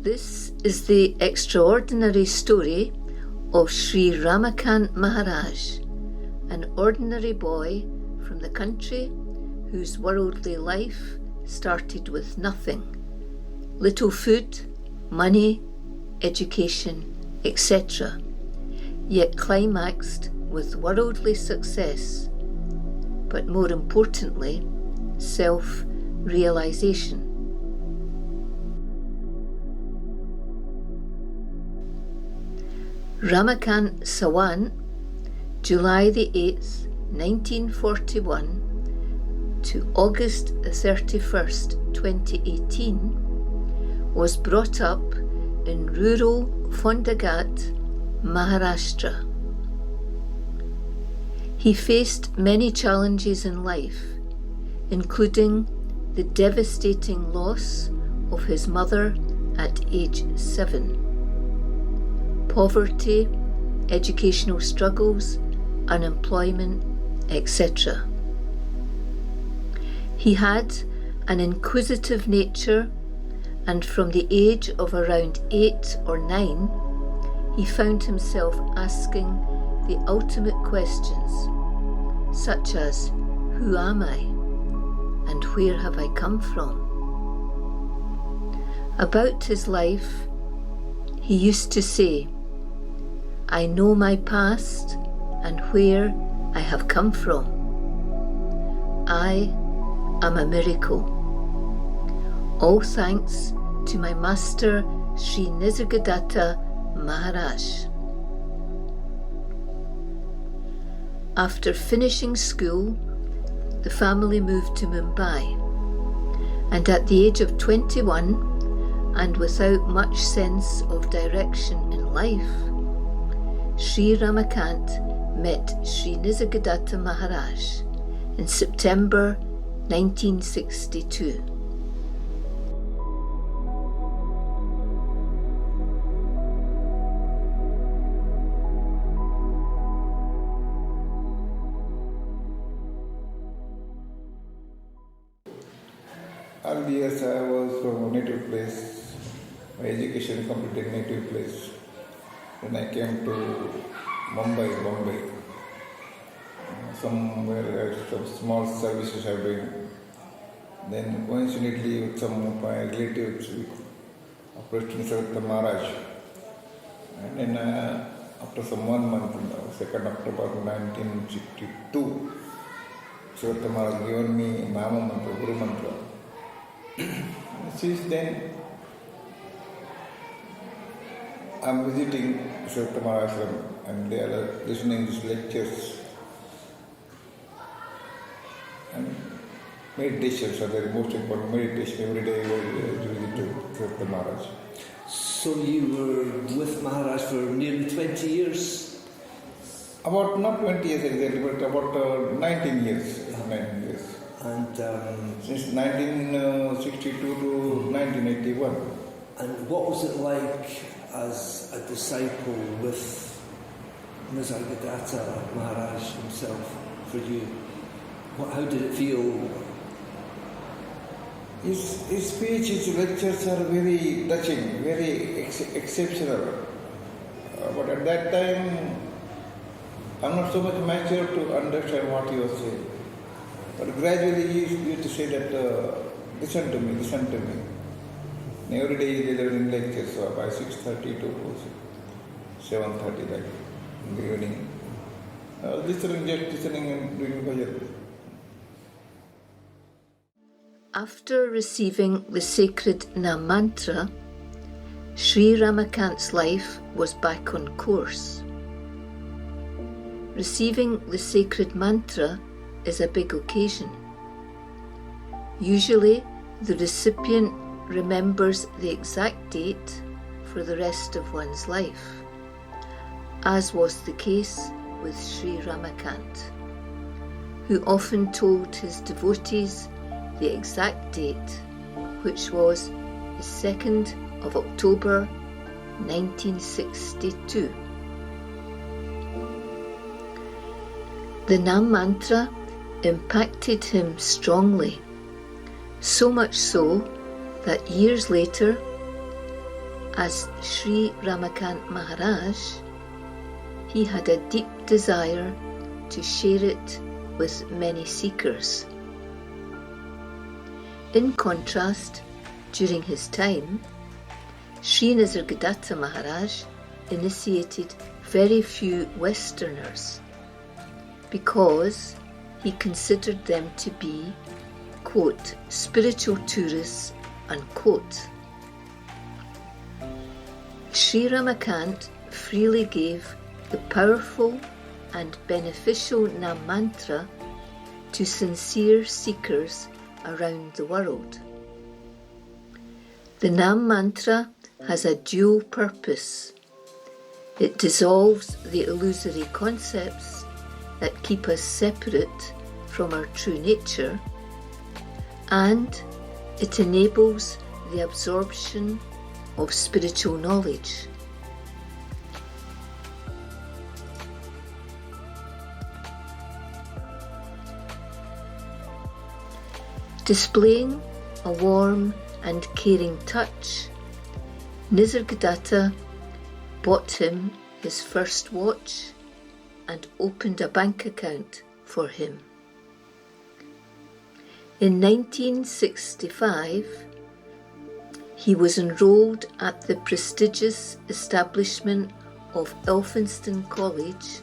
This is the extraordinary story of Shri Ramakant Maharaj, an ordinary boy from the country whose worldly life started with nothing, little food, money, education, etc., yet climaxed with worldly success, but more importantly, self-realization. Ramakant Sawan, July the 8th, 1941 to August the 31st, 2018, was brought up in rural Fondagat, Maharashtra. He faced many challenges in life, including the devastating loss of his mother at age 7. Poverty, educational struggles, unemployment, etc. He had an inquisitive nature, and from the age of around 8 or 9, he found himself asking the ultimate questions, such as, who am I, and where have I come from? About his life, he used to say, I know my past and where I have come from. I am a miracle. All thanks to my master Shri Nisargadatta Maharaj. After finishing school, the family moved to Mumbai, and at the age of 21, and without much sense of direction in life, Shri Ramakant met Shri Nisargadatta Maharaj in September 1962. All the years I was from native place, my education completed native place. Then I came to Bombay. Somewhere some small services I doing. Then coincidentally with some of my relatives, Shri Nisargadatta Maharaj. And then after some 1 month, 2nd October 1962, Nisargadatta Maharaj given me Nama Mantra, Guru Mantra. Since then, I'm visiting Nisargadatta Maharaj and they are listening to these lectures. And meditations are the most important. Meditation every day I visit to Nisargadatta Maharaj. So you were with Maharaj for nearly 20 years? About not 20 years exactly, but about 19 years. 19 years. And since 1962 to 1981. And what was it like as a disciple with Nisargadatta Maharaj himself for you? How did it feel? His speech, his lectures are very touching, very exceptional. But at that time, I'm not so much mature to understand what he was saying. But gradually he used to say that, listen to me. And every day he delivered lectures, so by 6:30 to 7:30 like in the evening. Listening and doing bhajan. After receiving the sacred Nam Mantra, Shri Ramakant's life was back on course. Receiving the sacred mantra is a big occasion. Usually, the recipient remembers the exact date for the rest of one's life, as was the case with Shri Ramakant, who often told his devotees the exact date, which was the 2nd of October 1962. The Nam Mantra impacted him strongly, so much so that years later as Shri Ramakant Maharaj, he had a deep desire to share it with many seekers. In contrast, during his time, Shri Nisargadatta Maharaj initiated very few Westerners because he considered them to be, quote, spiritual tourists, unquote. Shri Ramakant freely gave the powerful and beneficial Nam Mantra to sincere seekers around the world. The Nam Mantra has a dual purpose. It dissolves the illusory concepts that keep us separate from our true nature, and it enables the absorption of spiritual knowledge. Displaying a warm and caring touch, Nisargadatta bought him his first watch and opened a bank account for him. In 1965, he was enrolled at the prestigious establishment of Elphinstone College,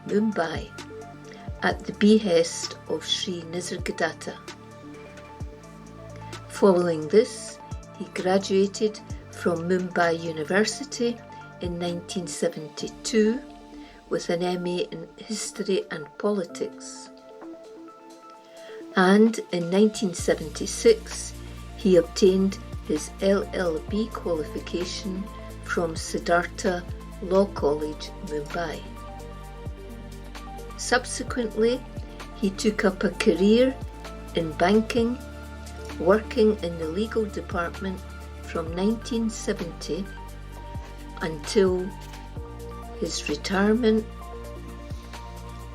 Mumbai, at the behest of Shri Nisargadatta. Following this, he graduated from Mumbai University in 1972 with an MA in History and Politics. And in 1976, he obtained his LLB qualification from Siddhartha Law College, Mumbai. Subsequently, he took up a career in banking, working in the legal department from 1970 until his retirement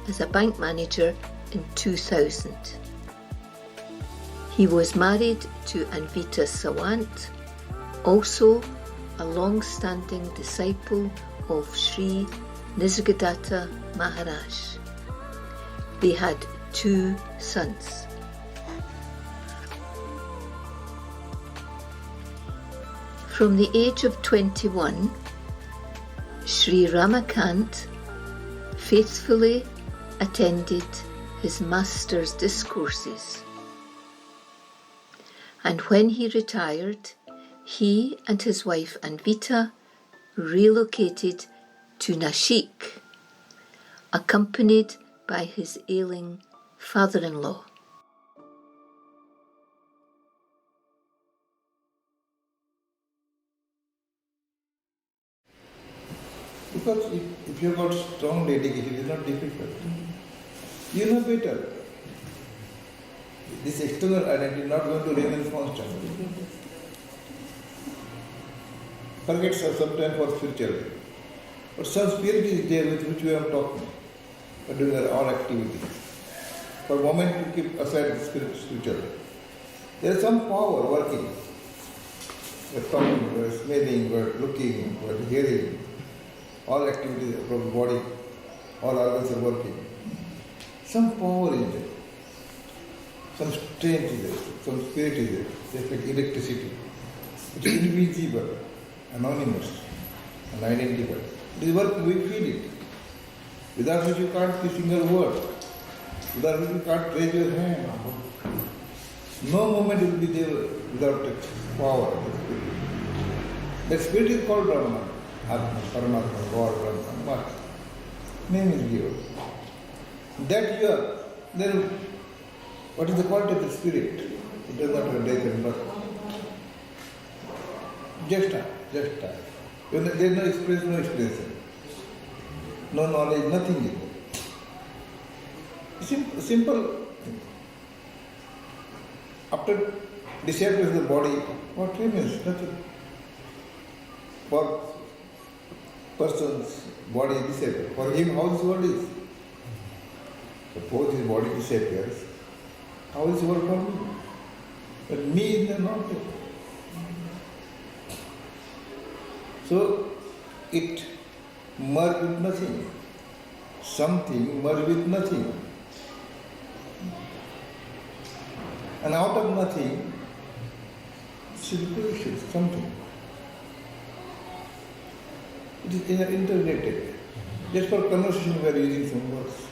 as a bank manager in 2000. He was married to Anvita Sawant, also a long-standing disciple of Shri Nisargadatta Maharaj. They had 2 sons. From the age of 21, Shri Ramakant faithfully attended his master's discourses. And when he retired, he and his wife Anvita relocated to Nashik, accompanied by his ailing father-in-law. Because if you have got strong dedication, it is not difficult. You know better. This external identity is not going to remain constant. Forget sometimes for spirituality. But some spirit is there with which we are talking, for doing our activities. For a moment to keep aside the spirituality. There is some power working. We are talking, we are smelling, we are looking, we are hearing. All activities from the body, all organs are working. Some power is there. Some strength is there. Some spirit is there. Just like electricity. It is invisible, anonymous, unidentified. It is work, we feel it. Without which you can't speak a single word. Without which you can't raise your hand. No moment will be there without the power of the spirit. That spirit is called Brahman. Atma, Paramatma, God, Brahman, what? Name is given. That you are, then what is the quality of the spirit? It does not have death and birth. Just time. When there is no experience, no explanation. No knowledge, nothing is there. Simple thing. After disappears the body, what remains? Nothing. For person's body disappears. For him, how this world is? Suppose his body disappears, how is the world for me? But me is not there. So it merged with nothing. Something merged with nothing. And out of nothing, should creation, something. It is integrated. Just for conversation we are using some words.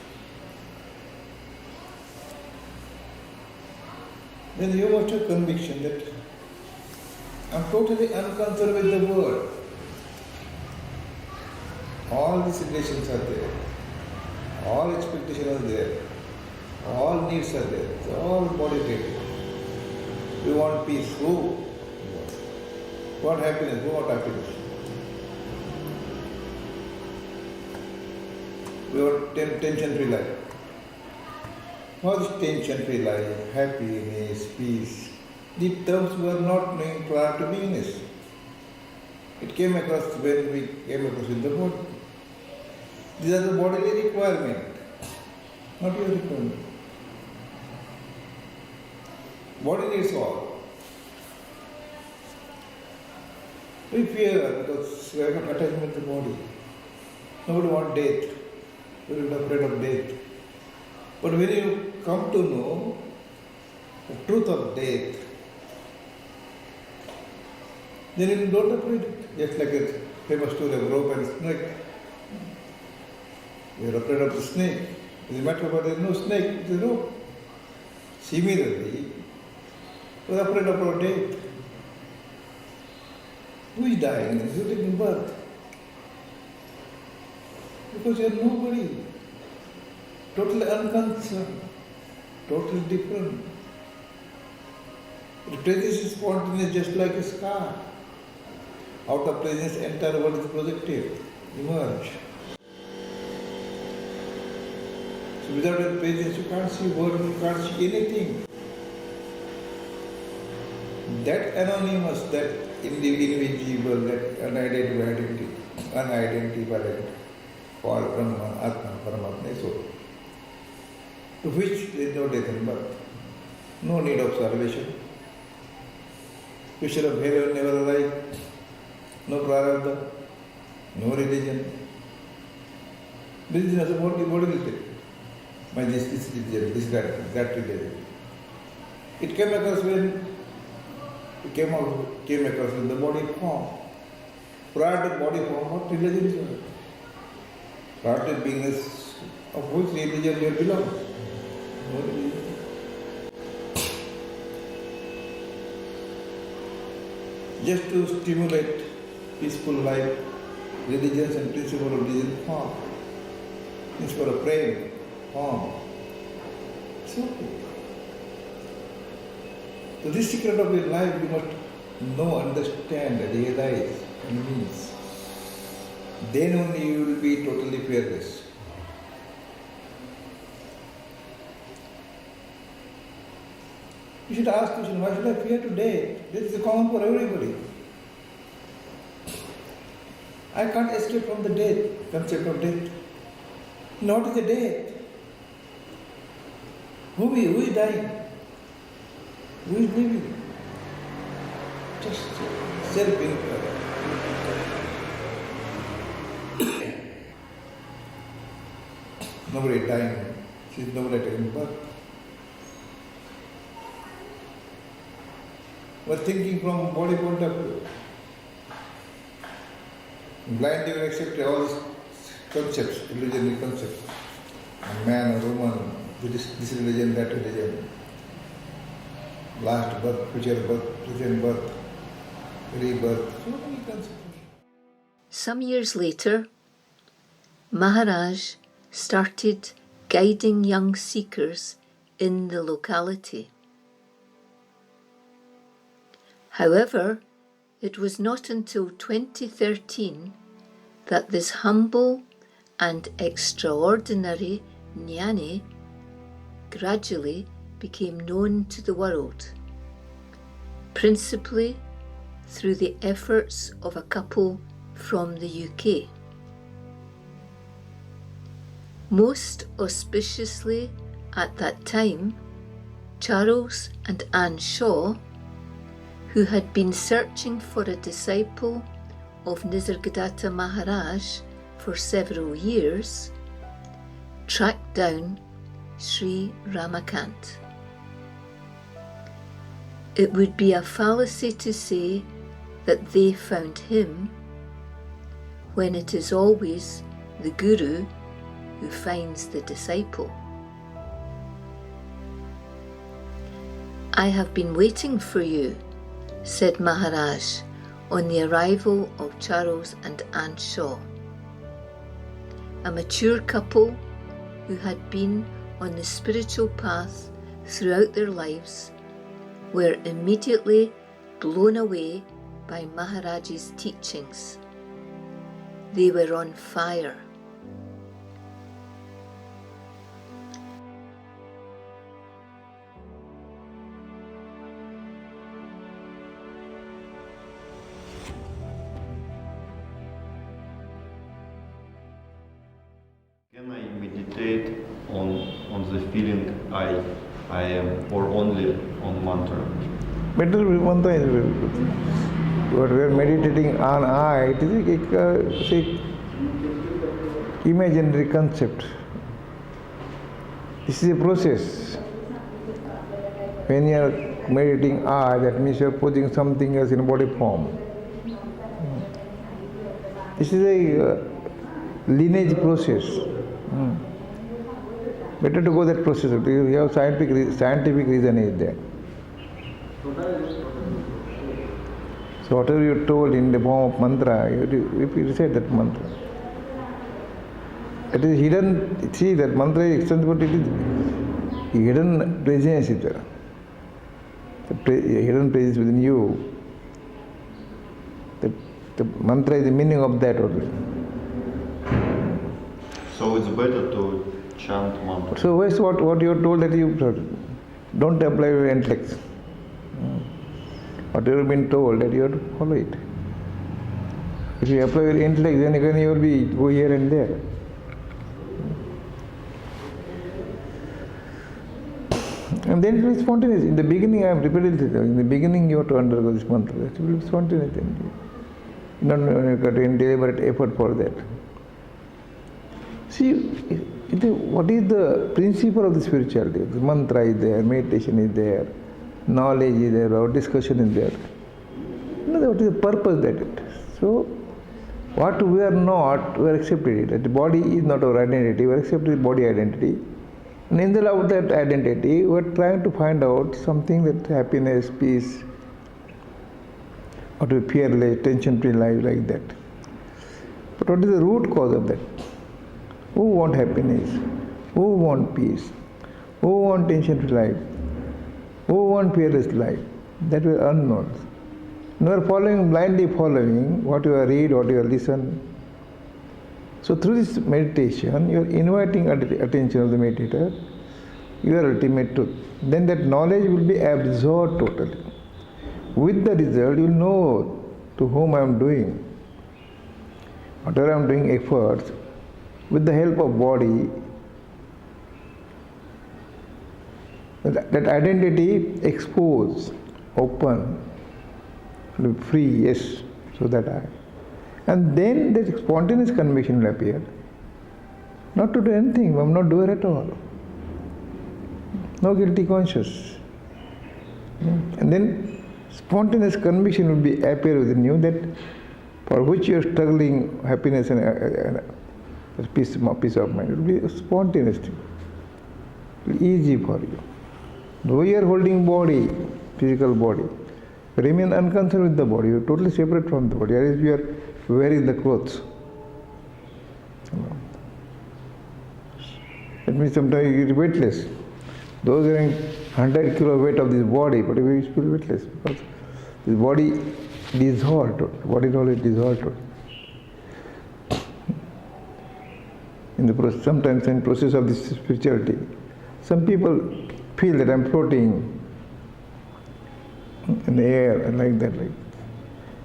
Then you must have conviction that I am totally unconcerned with the world. All these relations are there. All expectations are there. All needs are there. It's all body-related. We want peace. Who? We want happiness. Who want happiness? We want tension-free life. What is tension-free life? Happiness, peace. These terms were not known prior to beingness. It came across when we came across with the body. These are the bodily requirement, not your requirement. Body needs all. We fear because we have got attachment to the body. Nobody wants death. We are afraid of death. But when you come to know the truth of death, then you don't afraid. Just like a famous story of rope and snake. We are afraid of the snake. It is a matter of there is no snake, it is a rope. Similarly, we are afraid of our death. Who is dying? Who is taking birth? Because you are nobody. Totally unconcerned. Totally different. The presence is spontaneous just like a scar. Out of presence, entire world is projected, emerge. So without a presence, you can't see world, you can't see anything. That anonymous, that invisible, that unidentified, called Brahman, Atma, Paramatma, so to which there is no death and birth, no need of salvation. Picture of heaven never arrived, no prarabdha, no religion. Religion as a body related. By this religion, this that religion. It came across when it came across with the body form. Prior to body form, what religion is there? Prior to beingness, of which religion you belong? No religion. Just to stimulate peaceful life, religions and principle of religion form. It's for a frame, form. So this secret of your life you must know, understand, realize, and means. Then only you will be totally fearless. You should ask the question, why should I fear today? This is common for everybody. I can't escape from the death, concept of death. Not the death. Who is dying? Who is living? Just self-inquiry. Nobody dying. She's nobody taking birth. We're thinking from body point of view. Blindly we accept all these concepts, religion concepts. A man, a woman, this religion, that religion. Last birth, future birth, present birth, rebirth, so many concepts. Some years later, Maharaj started guiding young seekers in the locality. However, it was not until 2013 that this humble and extraordinary Jnani gradually became known to the world, principally through the efforts of a couple from the UK. Most auspiciously at that time, Charles and Anne Shaw, who had been searching for a disciple of Nisargadatta Maharaj for several years, tracked down Shri Ramakant. It would be a fallacy to say that they found him, when it is always the Guru who finds the disciple. "I have been waiting for you," said Maharaj on the arrival of Charles and Anne Shaw, a mature couple who had been on the spiritual path throughout their lives, were immediately blown away by Maharaj's teachings. They were on fire. Can I meditate on the feeling I am, or only on mantra? Better mantra is very good. What we are meditating on I, it is a imaginary concept. This is a process. When you are meditating I, that means you are putting something else in body form. This is a lineage process. Better to go that process. You have scientific reason is there. So whatever you are told in the form of mantra, you recite that mantra. It is hidden. See, that mantra is extensible, but it is hidden presence is there. The hidden presence within you. The mantra is the meaning of that only. So it's better to chant mantra. So what you are told that you don't apply your intellect. What you have been told that you have to follow it. If you apply your intellect, then again you will be go here and there. And then it will be spontaneous. In the beginning, I have repeated this. In the beginning, you have to undergo this mantra. It will be spontaneous. You don't got any deliberate effort for that. See, what is the principle of the spirituality? The mantra is there, meditation is there, knowledge is there, or discussion is there. What is the purpose that it is? So, what we are not, we are accepted it. That the body is not our identity, we are accepted the body identity. And in the love of that identity, we are trying to find out something that happiness, peace, or to be fearless, tension-free life like that. But what is the root cause of that? Who want happiness? Who want peace? Who want tension-free life? Who want fearless life? That we are unknown. You are blindly following what you read, what you listen. So through this meditation, you are inviting attention of the meditator, your ultimate truth. Then that knowledge will be absorbed totally. With the result, you will know to whom I am doing. Whatever I am doing efforts, with the help of body, that identity exposed, open, free, yes, so that I. And then that spontaneous conviction will appear. Not to do anything, I am not doer at all. No guilty conscience. And then spontaneous conviction will be appear within you that for which you are struggling, happiness and peace of mind. It will be spontaneous thing. It will be easy for you. Though you are holding body, physical body, remain unconcerned with the body. You are totally separate from the body. As if you are wearing the clothes. That means sometimes you are weightless. Those wearing 100 kilo weight of this body, but we feel weightless because this body dissolved. Body knowledge dissolved. Sometimes in process of this spirituality, some people feel that I am floating in the air and like that.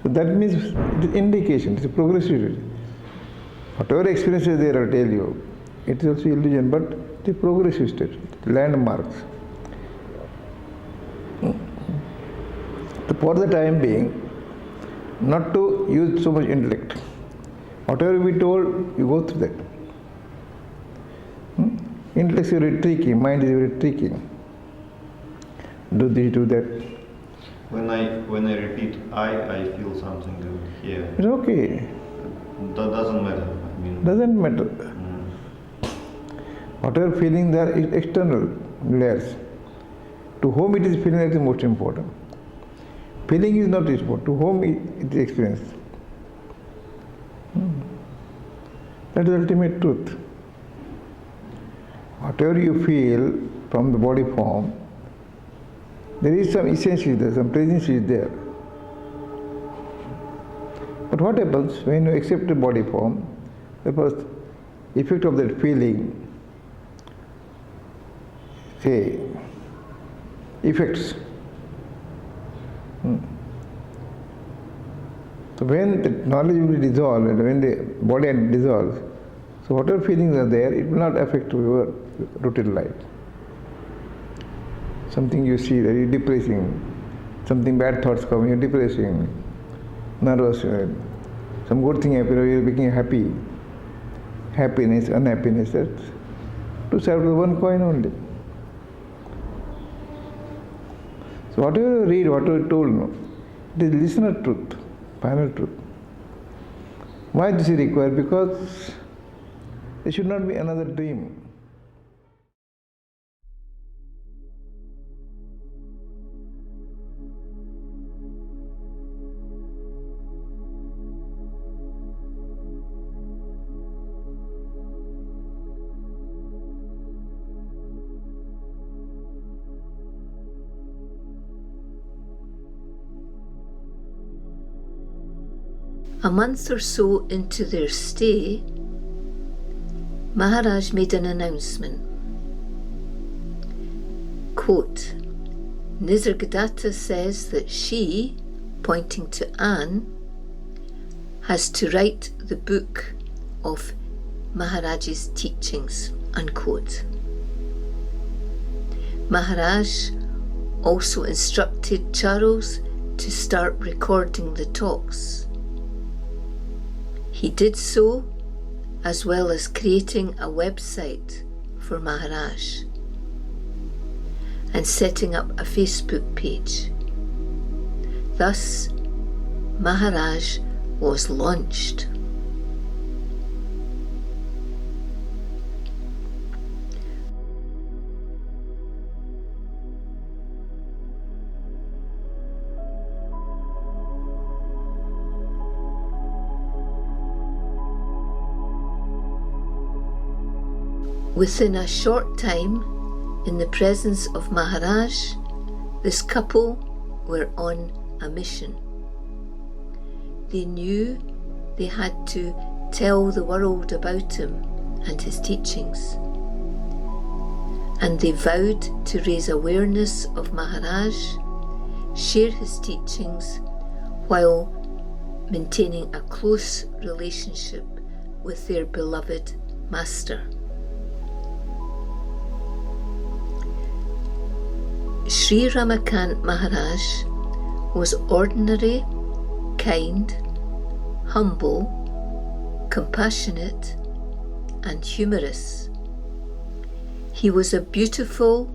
So that means it is indication, it is progressive. Whatever experiences there I tell you, it is also illusion, but it is progressive state, landmarks. So for the time being, not to use so much intellect. Whatever we told, you go through that. Intellect is very tricky, mind is very tricky. Do this, do that. When I repeat I feel something here. It's okay. That doesn't matter. Doesn't matter. Whatever feeling there is external layers. To whom it is feeling, that is most important. Feeling is not important. To whom it is experienced. That is the ultimate truth. Whatever you feel from the body form, there is some essence is there, some presence is there. But what happens when you accept the body form? The first effect of that feeling, say, effects. So when the knowledge will dissolve, and when the body dissolves, so whatever feelings are there, it will not affect your routine life. Something you see that is depressing, something bad thoughts come, you're depressing, nervous, some good thing happen, you're becoming happy, happiness, unhappiness, that's two sides of one coin only. So whatever you read, whatever you told, no, it is listener truth, final truth. Why this is required? Because there should not be another dream. A month or so into their stay, Maharaj made an announcement. Quote, Nisargadatta says that she, pointing to Anne, has to write the book of Maharaj's teachings, unquote. Maharaj also instructed Charles to start recording the talks. He did so, as well as creating a website for Maharaj and setting up a Facebook page. Thus, Maharaj was launched. Within a short time, in the presence of Maharaj, this couple were on a mission. They knew they had to tell the world about him and his teachings. And they vowed to raise awareness of Maharaj, share his teachings, while maintaining a close relationship with their beloved Master. Shri Ramakant Maharaj was ordinary, kind, humble, compassionate, and humorous. He was a beautiful,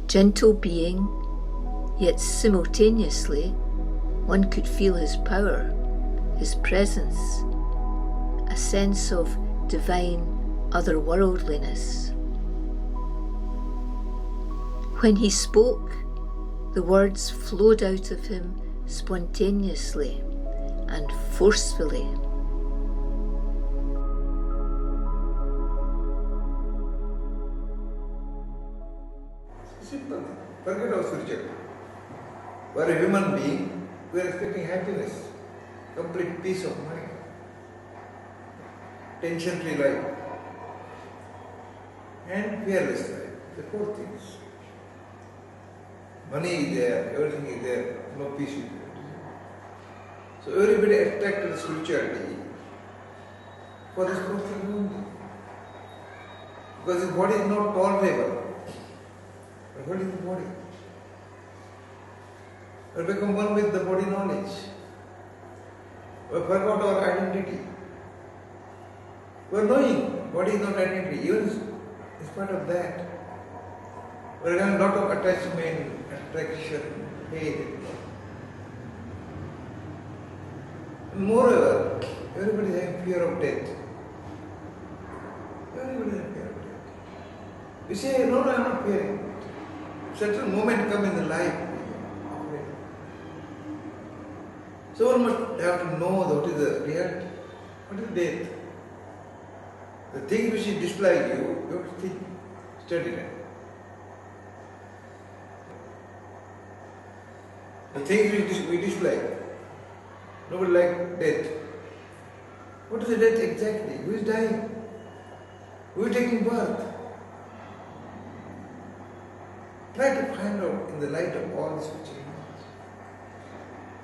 gentle being, yet simultaneously one could feel his power, his presence, a sense of divine otherworldliness. When he spoke, the words flowed out of him spontaneously and forcefully. Simple. Forget our spirituality. We are a human being, we are expecting happiness, complete peace of mind, tension-free life, and fearless life. The four things. Money is there, everything is there, no peace is there. So everybody attracted to spirituality for this fourth thing only. Because his body is not tolerable. But what is the body? We become one with the body knowledge. We forgot our identity. We are knowing what is not identity. Even in spite of that, we are having a lot of attachment, attraction, hate. And moreover, everybody is having fear of death. Everybody is having fear of death. You say, no, I am not fearing. Certain moment come in the life. So one must have to know what is the reality, what is death. The things which dislike you, you have to think, study them. The things which we dislike, nobody likes death. What is the death exactly? Who is dying? Who is taking birth? Try to find out in the light of all this which you know.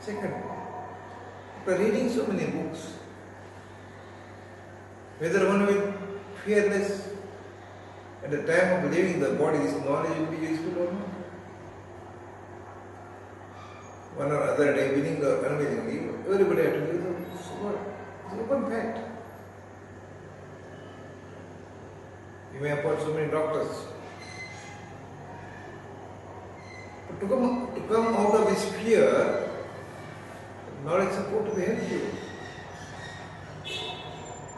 Second, after reading so many books, whether one will fearless at the time of leaving the body, this knowledge will be useful or not. One or other day, willing or unwillingly, everybody has to use the word. It's an open fact. You may have got so many doctors. But to come out of this fear, knowledge is supposed to be helpful.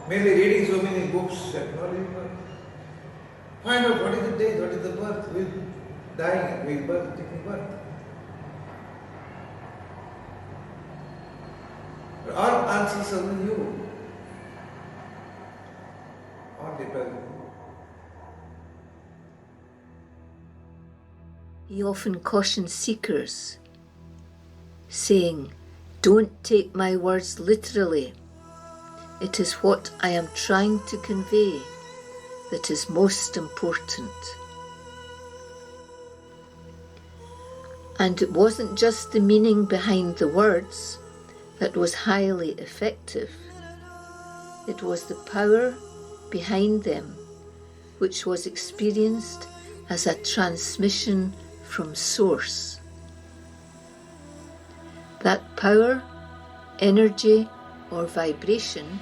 Merely reading so many books and knowledge is not. Find out what is the death, what is the birth, who is dying, who is birth, taking birth. But all answers are in you. All depends on you. He often cautions seekers, saying, "Don't take my words literally. It is what I am trying to convey that is most important." And it wasn't just the meaning behind the words that was highly effective. It was the power behind them which was experienced as a transmission from Source. That power, energy, or vibration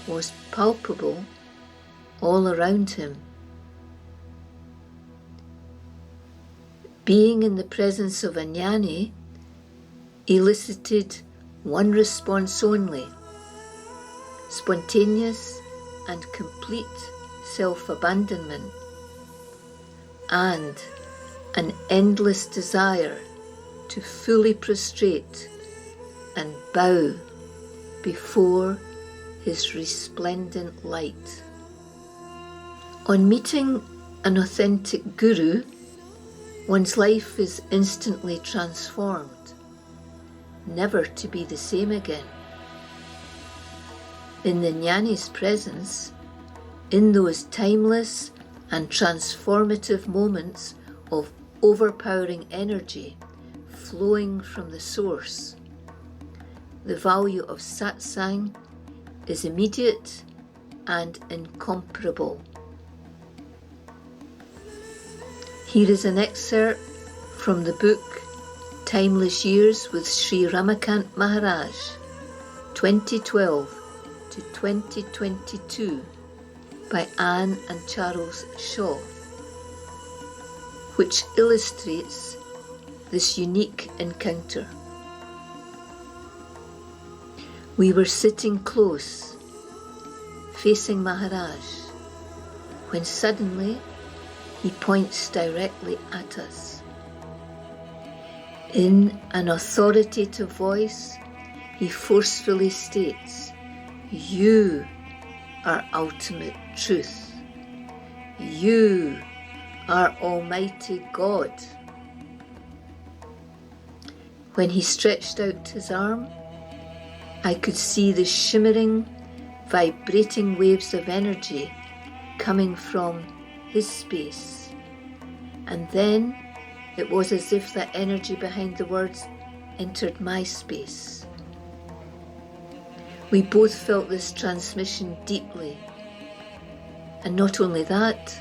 was palpable all around him. Being in the presence of a Jnani elicited one response only: spontaneous and complete self-abandonment, and an endless desire to fully prostrate and bow before his resplendent light. On meeting an authentic guru, one's life is instantly transformed, never to be the same again. In the Jnani's presence, in those timeless and transformative moments of overpowering energy flowing from the Source, the value of satsang is immediate and incomparable. Here is an excerpt from the book Timeless Years with Shri Ramakant Maharaj, 2012 to 2022, by Anne and Charles Shaw, which illustrates this unique encounter. We were sitting close, facing Maharaj, when suddenly he points directly at us. In an authoritative voice, he forcefully states, "You are ultimate truth. You are Almighty God." When he stretched out his arm, I could see the shimmering, vibrating waves of energy coming from his space. And then it was as if that energy behind the words entered my space. We both felt this transmission deeply. And not only that,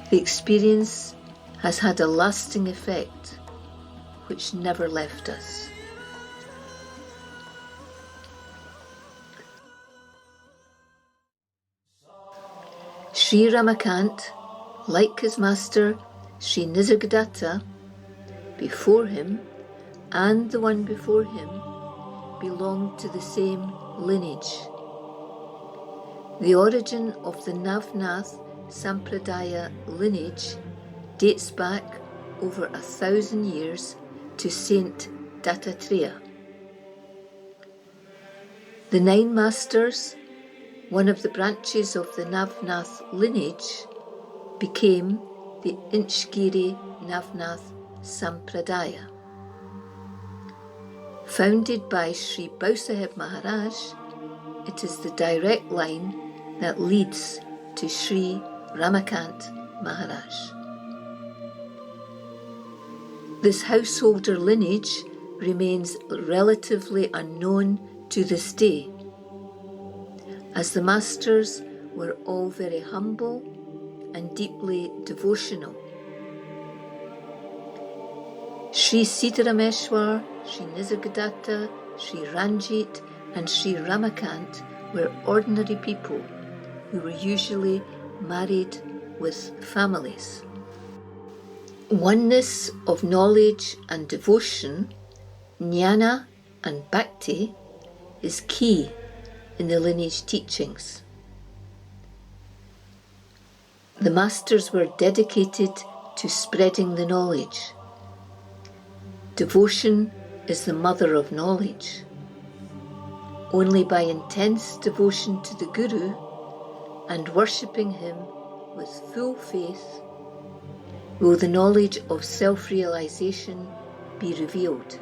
the experience has had a lasting effect which never left us. Shri Ramakant, like his master Shri Nisargadatta, before him and the one before him belonged to the same lineage. The origin of the Navnath Sampradaya lineage dates back over 1,000 years to Saint Dattatreya. The nine masters, one of the branches of the Navnath lineage, became the Inchgiri Navnath Sampradaya. Founded by Shri Maharaj, it is the direct line that leads to Shri Ramakant Maharaj. This householder lineage remains relatively unknown to this day, as the masters were all very humble and deeply devotional. Shri Sitarameshwar, Shri Nisargadatta, Shri Ranjit and Shri Ramakant were ordinary people who were usually married with families. Oneness of knowledge and devotion, jnana and bhakti, is key in the lineage teachings. The masters were dedicated to spreading the knowledge. Devotion is the mother of knowledge. Only by intense devotion to the Guru and worshipping him with full faith will the knowledge of self-realization be revealed.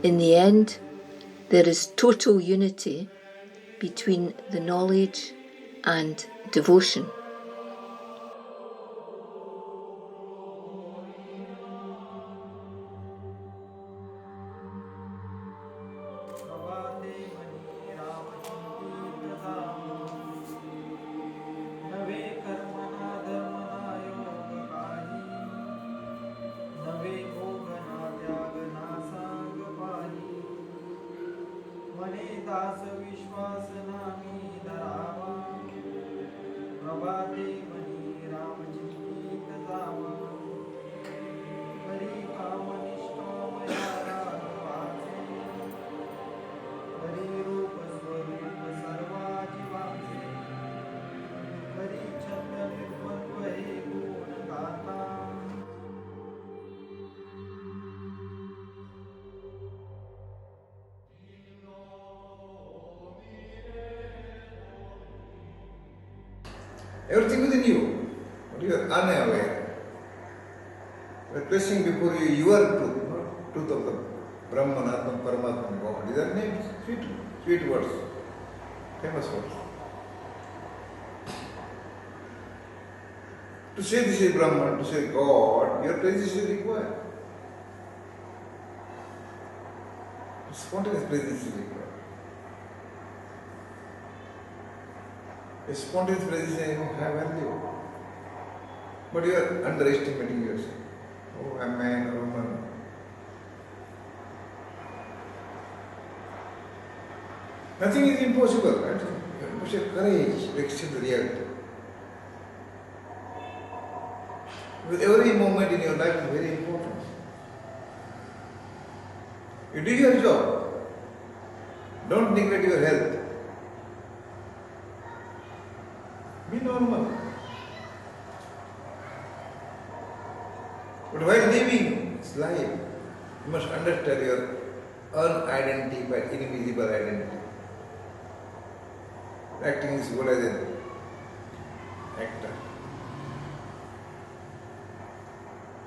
In the end, there is total unity between the knowledge and devotion. Everything within you, but you are unaware. You are placing before you your truth, not truth of the Brahman, Atman, Paramatman, God. These are names, sweet words, famous words. To say this is Brahman, to say God, your presence is required. Spontaneous presence is required. A spontaneous presence is high value. But you are underestimating yourself. Oh, I'm a man or a woman. Nothing is impossible, right? You must have courage to accept the reality. Because every moment in your life is very important. You do your job. Don't neglect your health. Be normal. But while living this life, you must understand your unidentified, invisible identity. Acting is good as an actor.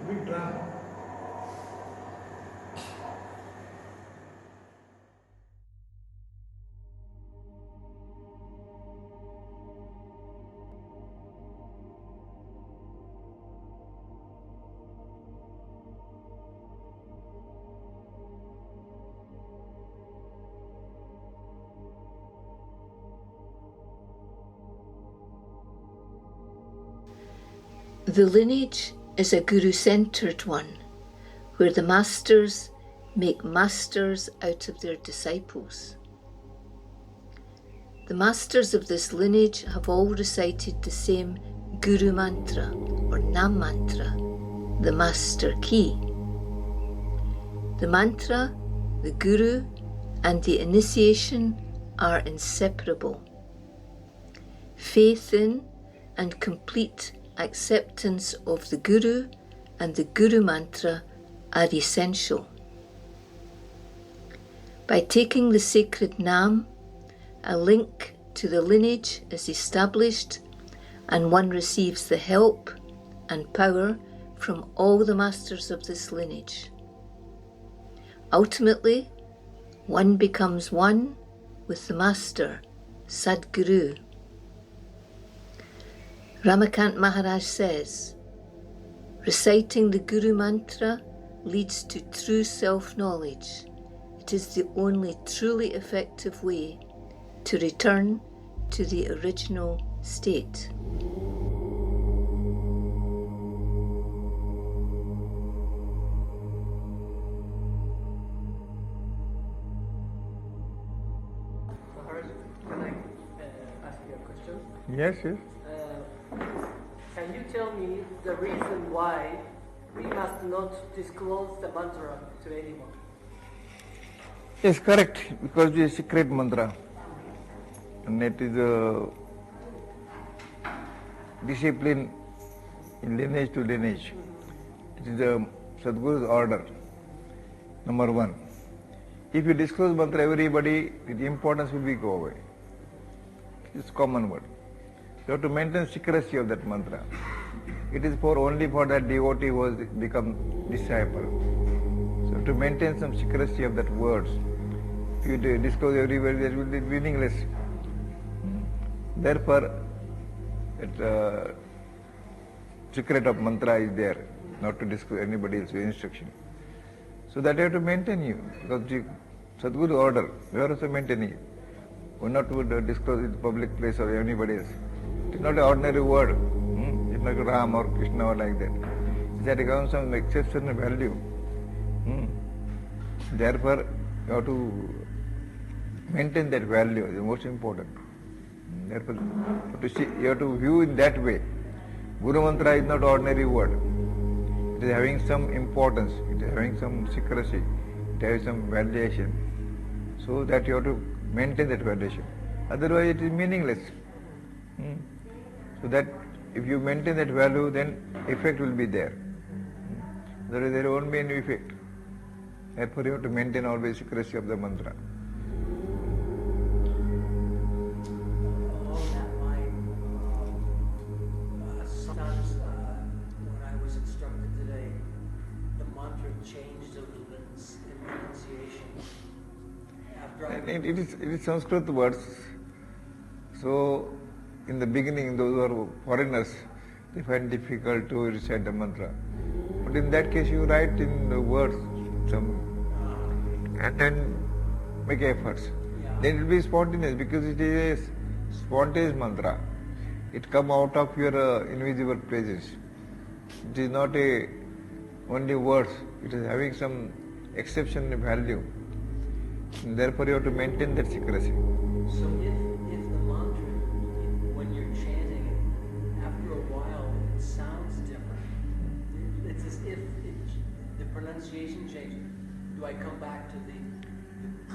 Big drama. The lineage is a Guru-centered one, where the masters make masters out of their disciples. The masters of this lineage have all recited the same Guru mantra or Nam mantra, the master key. The mantra, the Guru, and the initiation are inseparable. Faith in and complete acceptance of the Guru and the Guru mantra are essential. By taking the sacred Nam, a link to the lineage is established and one receives the help and power from all the masters of this lineage. Ultimately, one becomes one with the Master, Sadguru. Ramakant Maharaj says, reciting the Guru mantra leads to true self-knowledge. It is the only truly effective way to return to the original state. Maharaj, can I ask you a question? Yes, yes. Can you tell me the reason why we must not disclose the mantra to anyone? Yes, correct. Because it is a secret mantra. And it is a discipline in lineage to lineage. It is a Sadguru's order, number one. If you disclose mantra, everybody, the importance will be go away. It's common word. You have to maintain secrecy of that mantra. It is only for that devotee who has become disciple. So to maintain some secrecy of that words. If you disclose everywhere, that will be meaningless. Therefore, secret of mantra is there, not to disclose anybody else's instruction. So that you have to maintain you, because Sadguru's order, you are also maintaining it. We are not to disclose it in public place or anybody else. It is not an ordinary word. It's not Ram or Krishna or like that. It has got some exceptional value. Therefore, you have to maintain that value, is the most important. Therefore, you have to view in that way. Guru mantra is not ordinary word. It is having some importance, it is having some secrecy, it has some validation. So that you have to maintain that validation. Otherwise it is meaningless. So that if you maintain that value, then effect will be there. Otherwise there won't be any effect. Therefore you have to maintain always secrecy of the mantra. Along that line, sometimes when I was instructed today, the mantra changed a little bit in pronunciation. After And it is Sanskrit words. So in the beginning, those who are foreigners, they find difficult to recite the mantra. But in that case, you write in the words some, and then make efforts. Then it will be spontaneous, because it is a spontaneous mantra. It comes out of your invisible presence. It is not only words. It is having some exceptional value. And therefore, you have to maintain that secrecy. So if the mantra, when you're chanting it, after a while it sounds different. It's as if the pronunciation changes. Do I come back to the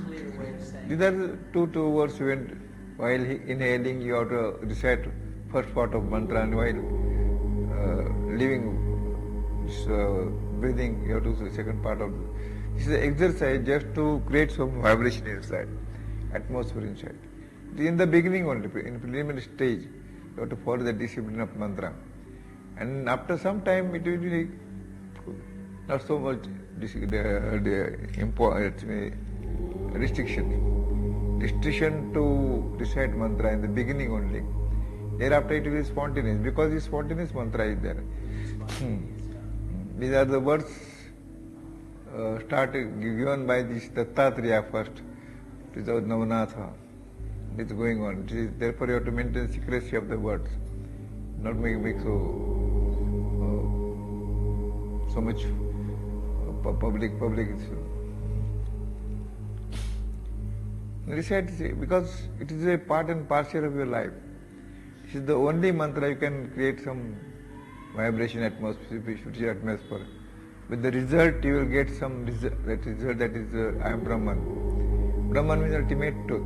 clear way of saying These are two words when while inhaling you have to recite first part of mantra, and while breathing you have to the second part of this is an exercise just to create some vibration inside, atmosphere inside. It is in the beginning only, in preliminary stage, you have to follow the discipline of mantra. And after some time it will be not so much restriction to recite mantra in the beginning only. Thereafter it will be spontaneous, because the spontaneous mantra is there. These are the words started given by this Dattatreya first. It is our Navanatha. It is going on. It is, therefore you have to maintain the secrecy of the words, not make so much public. Recite because it is a part and parcel of your life. It is the only mantra you can create some vibration atmosphere, spiritual atmosphere. With the result, you will get some result. That is I am Brahman. Brahman means ultimate truth.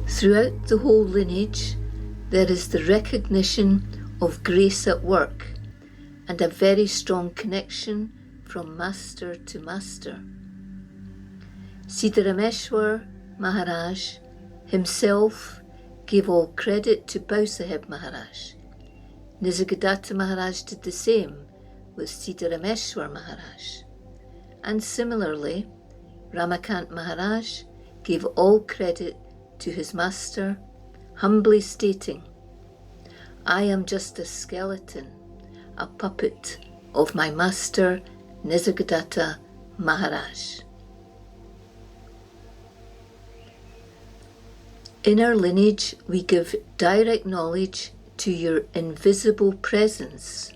Throughout the whole lineage, there is the recognition of grace at work and a very strong connection from master to master. Siddharameshwar Maharaj himself gave all credit to Bausaheb Maharaj. Nisargadatta Maharaj did the same with Siddharameshwar Maharaj. And similarly, Ramakant Maharaj gave all credit to his master, humbly stating, "I am just a skeleton, a puppet of my master Nisargadatta Maharaj." In our lineage, we give direct knowledge to your invisible presence,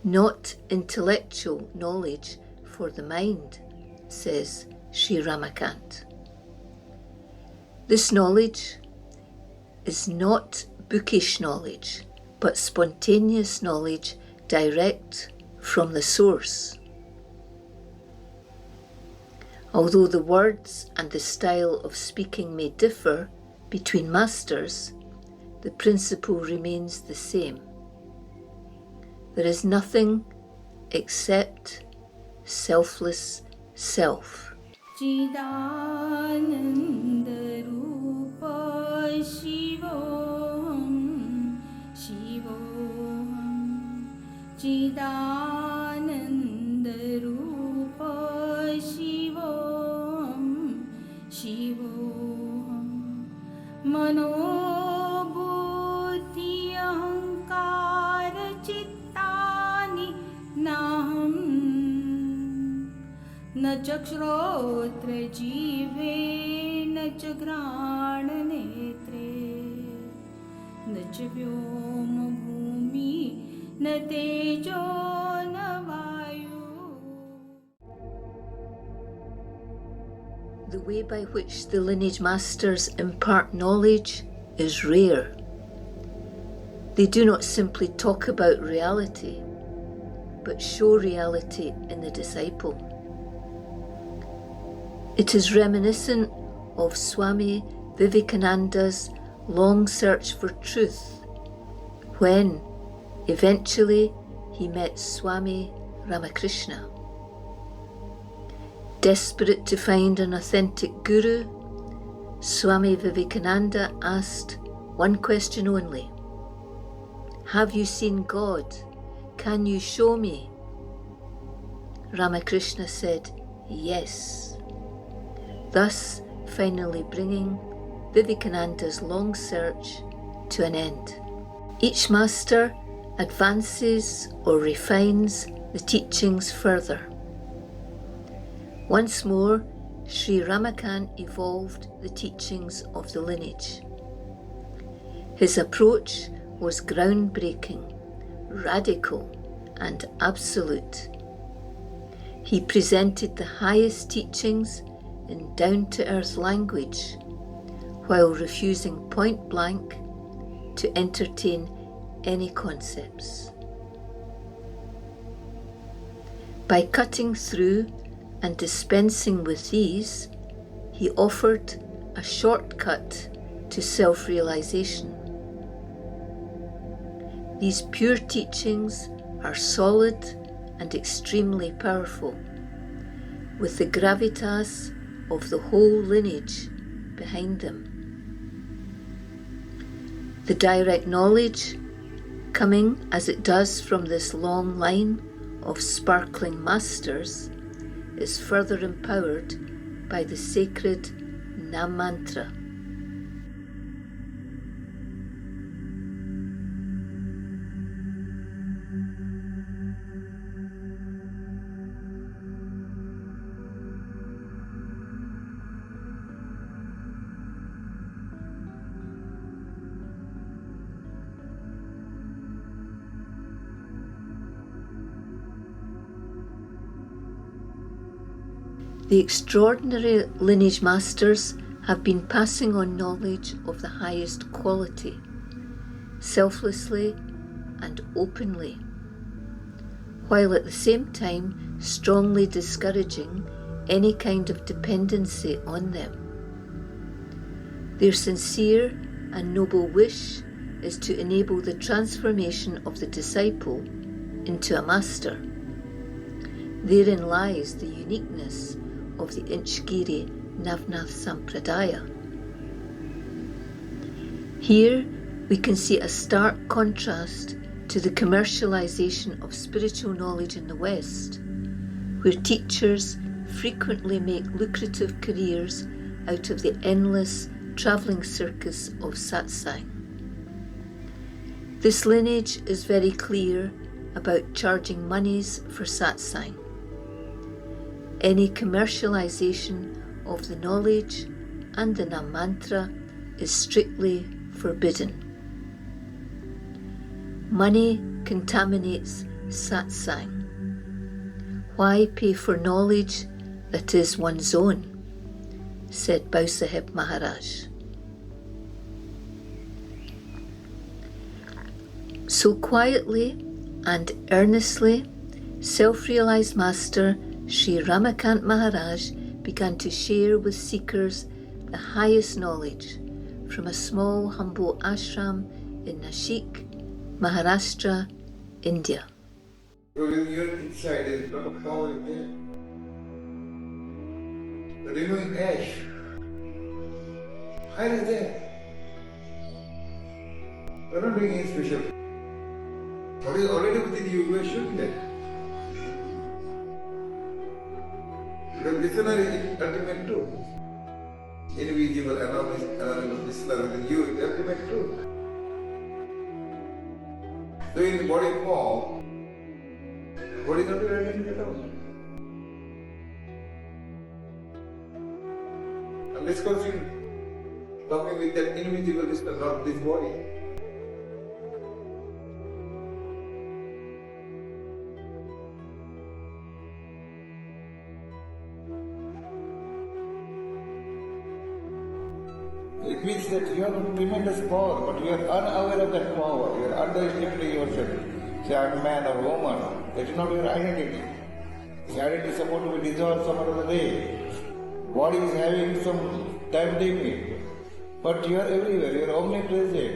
not intellectual knowledge for the mind, says Shri Ramakant. This knowledge is not bookish knowledge, but spontaneous knowledge direct from the source. Although the words and the style of speaking may differ between masters, the principle remains the same. There is nothing except selfless self. Chidananda Rupa Shivoham Shivoham Chidananda Rupa Shivoham Shivoham Mano Buddhi Ahankara Chittani Naham न चक्षुरोत्र जीवे न च घ्राण नेत्रे न च व्योम भूमि न तेजो न वायु. The way by which the lineage masters impart knowledge is rare. They do not simply talk about reality, but show reality in the disciple. It is reminiscent of Swami Vivekananda's long search for truth, when eventually he met Swami Ramakrishna. Desperate to find an authentic guru, Swami Vivekananda asked one question only: "Have you seen God? Can you show me?" Ramakrishna said, "Yes," thus finally bringing Vivekananda's long search to an end. Each master advances or refines the teachings further. Once more, Shri Ramakant evolved the teachings of the lineage. His approach was groundbreaking, radical, and absolute. He presented the highest teachings in down-to-earth language, while refusing point-blank to entertain any concepts. By cutting through and dispensing with these, he offered a shortcut to self-realization. These pure teachings are solid and extremely powerful, with the gravitas of the whole lineage behind them. The direct knowledge, coming as it does from this long line of sparkling masters, is further empowered by the sacred Nam Mantra. The extraordinary lineage masters have been passing on knowledge of the highest quality, selflessly and openly, while at the same time strongly discouraging any kind of dependency on them. Their sincere and noble wish is to enable the transformation of the disciple into a master. Therein lies the uniqueness of the Inchgiri Navnath Sampradaya. Here we can see a stark contrast to the commercialization of spiritual knowledge in the West, where teachers frequently make lucrative careers out of the endless travelling circus of satsang. This lineage is very clear about charging monies for satsang. Any commercialization of the knowledge and the Nam Mantra is strictly forbidden. Money contaminates satsang. Why pay for knowledge that is one's own? Said Bansuri Maharaj. So quietly and earnestly, self-realized Master Shri Ramakant Maharaj began to share with seekers the highest knowledge from a small humble ashram in Nashik, Maharashtra, India. So when you're inside, there's a lot of power in there. Removing ash, fire is there. We're not doing anything special. What is already within you, we are shooting that. The listener is ultimate truth. Invisible, anonymous listener within you is ultimate truth. So in body form, body is not doing anything at all. And let's consider talking with that invisible listener, not this body. It means that you have tremendous power, but you are unaware of that power. You are underestimating yourself. Say, I'm a man or woman. That is not your identity. This identity is supposed to be dissolved some other day. Body is having some time taking. But you are everywhere. You are omnipresent.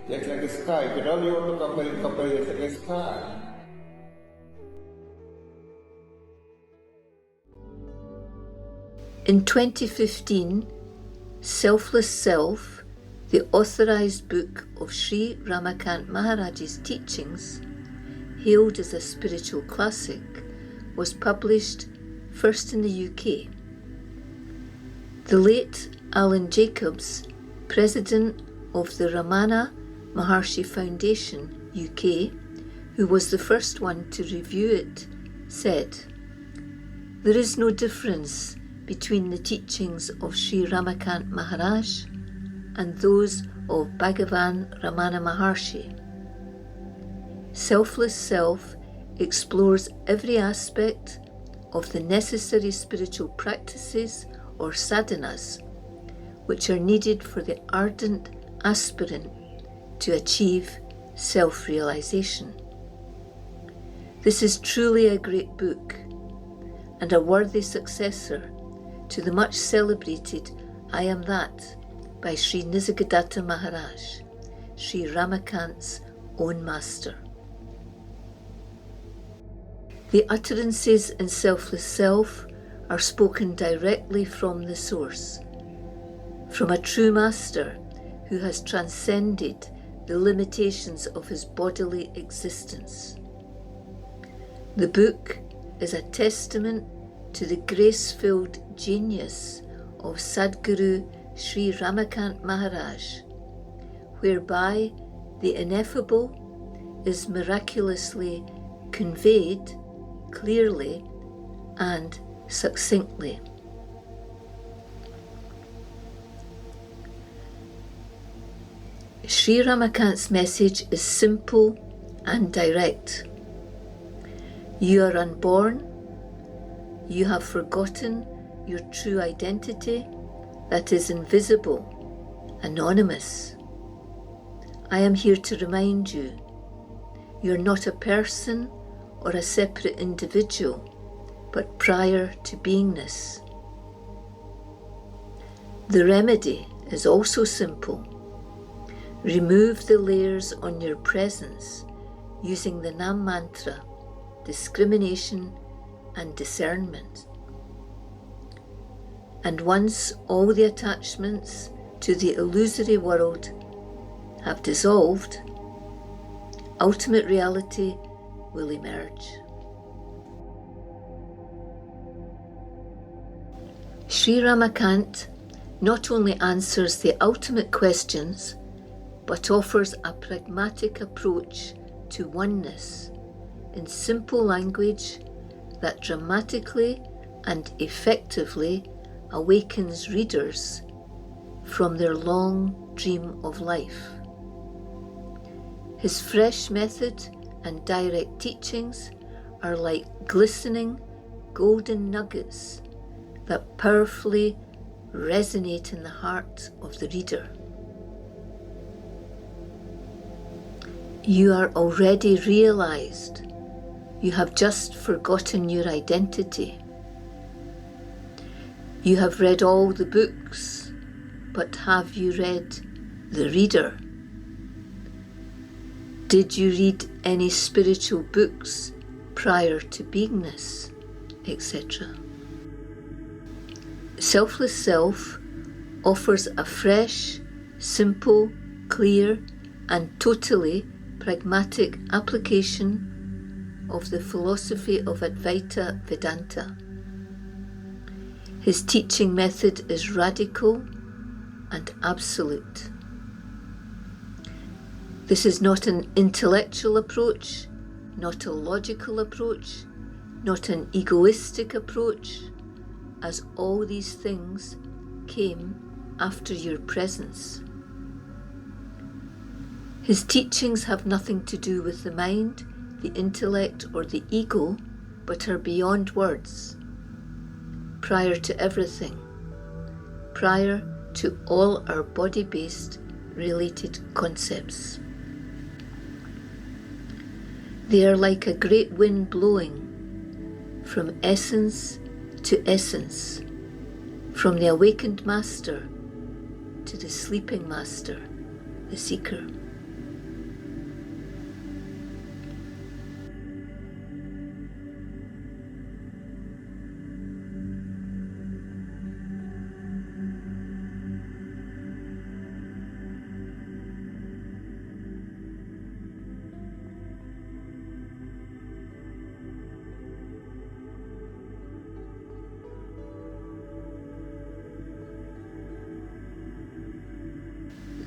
Just like a sky. If at all you want to compare it like a sky. In 2015, Selfless Self, the authorized book of Shri Ramakant Maharaj's teachings, hailed as a spiritual classic, was published first in the UK. The late Alan Jacobs, president of the Ramana Maharshi Foundation UK, who was the first one to review it, said, "There is no difference between the teachings of Shri Ramakant Maharaj and those of Bhagavan Ramana Maharshi. Selfless Self explores every aspect of the necessary spiritual practices or sadhanas which are needed for the ardent aspirant to achieve self-realization. This is truly a great book and a worthy successor to the much celebrated I Am That by Shri Nisargadatta Maharaj, Shri Ramakant's own master." The utterances in Selfless Self are spoken directly from the source, from a true master who has transcended the limitations of his bodily existence. The book is a testament to the grace-filled genius of Sadguru Shri Ramakant Maharaj, whereby the ineffable is miraculously conveyed clearly and succinctly. Shri Ramakant's message is simple and direct. You are unborn, you have forgotten your true identity that is invisible, anonymous. I am here to remind you, you're not a person or a separate individual, but prior to beingness. The remedy is also simple. Remove the layers on your presence using the Nam mantra, discrimination and discernment. And once all the attachments to the illusory world have dissolved, ultimate reality will emerge. Shri Ramakant not only answers the ultimate questions, but offers a pragmatic approach to oneness in simple language that dramatically and effectively awakens readers from their long dream of life. His fresh method and direct teachings are like glistening golden nuggets that powerfully resonate in the heart of the reader. You are already realized. You have just forgotten your identity. You have read all the books, but have you read the reader? Did you read any spiritual books prior to beingness, etc.? Selfless Self offers a fresh, simple, clear, and totally pragmatic application of the philosophy of Advaita Vedanta. His teaching method is radical and absolute. This is not an intellectual approach, not a logical approach, not an egoistic approach, as all these things came after your presence. His teachings have nothing to do with the mind, the intellect, or the ego, but are beyond words, prior to everything, prior to all our body-based related concepts. They are like a great wind blowing from essence to essence, from the awakened master to the sleeping master, the seeker.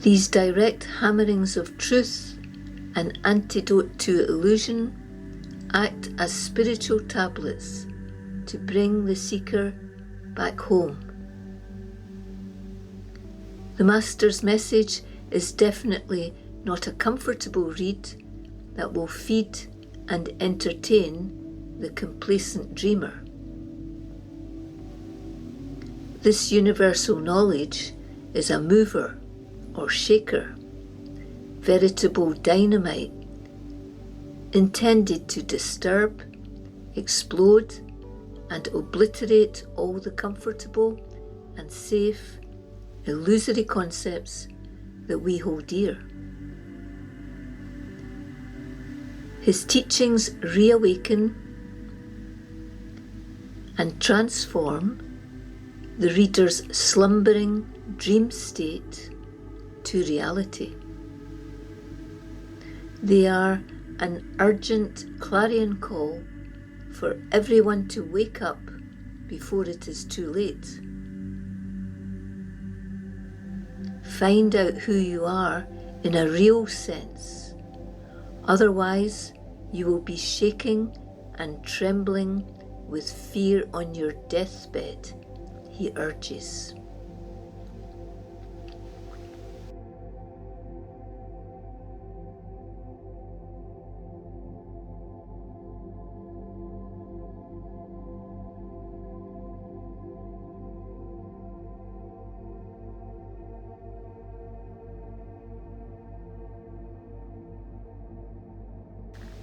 These direct hammerings of truth, an antidote to illusion, act as spiritual tablets to bring the seeker back home. The Master's message is definitely not a comfortable read that will feed and entertain the complacent dreamer. This universal knowledge is a mover or shaker, veritable dynamite, intended to disturb, explode, and obliterate all the comfortable and safe, illusory concepts that we hold dear. His teachings reawaken and transform the reader's slumbering dream state to reality. They are an urgent clarion call for everyone to wake up before it is too late. Find out who you are in a real sense. Otherwise, you will be shaking and trembling with fear on your deathbed, he urges.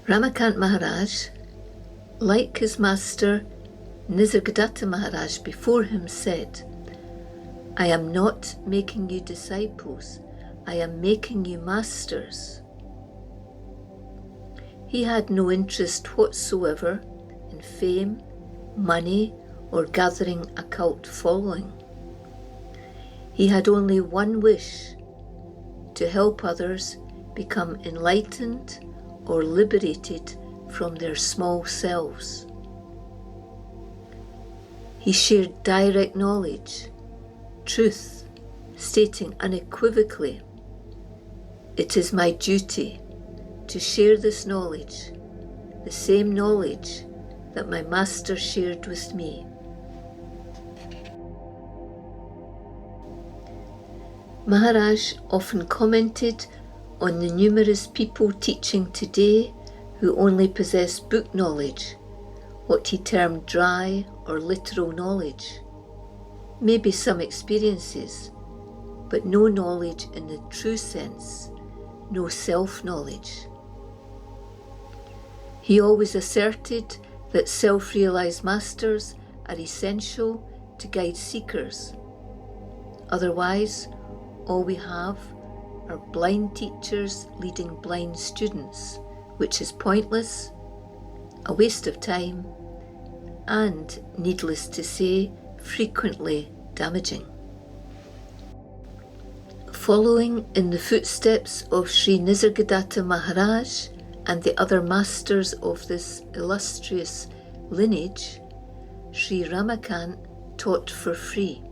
Ramakant Maharaj, like his master Nisargadatta Maharaj before him, said, "I am not making you disciples, I am making you masters." He had no interest whatsoever in fame, money, or gathering a cult following. He had only one wish: to help others become enlightened or liberated from their small selves. He shared direct knowledge, truth, stating unequivocally, "It is my duty to share this knowledge, the same knowledge that my master shared with me." Maharaj often commented on the numerous people teaching today who only possess book knowledge, what he termed dry or literal knowledge, maybe some experiences, but no knowledge in the true sense, no self-knowledge. He always asserted that self-realized masters are essential to guide seekers. Otherwise, all we have are blind teachers leading blind students, which is pointless, a waste of time, and, needless to say, frequently damaging. Following in the footsteps of Shri Nisargadatta Maharaj and the other masters of this illustrious lineage, Shri Ramakant taught for free.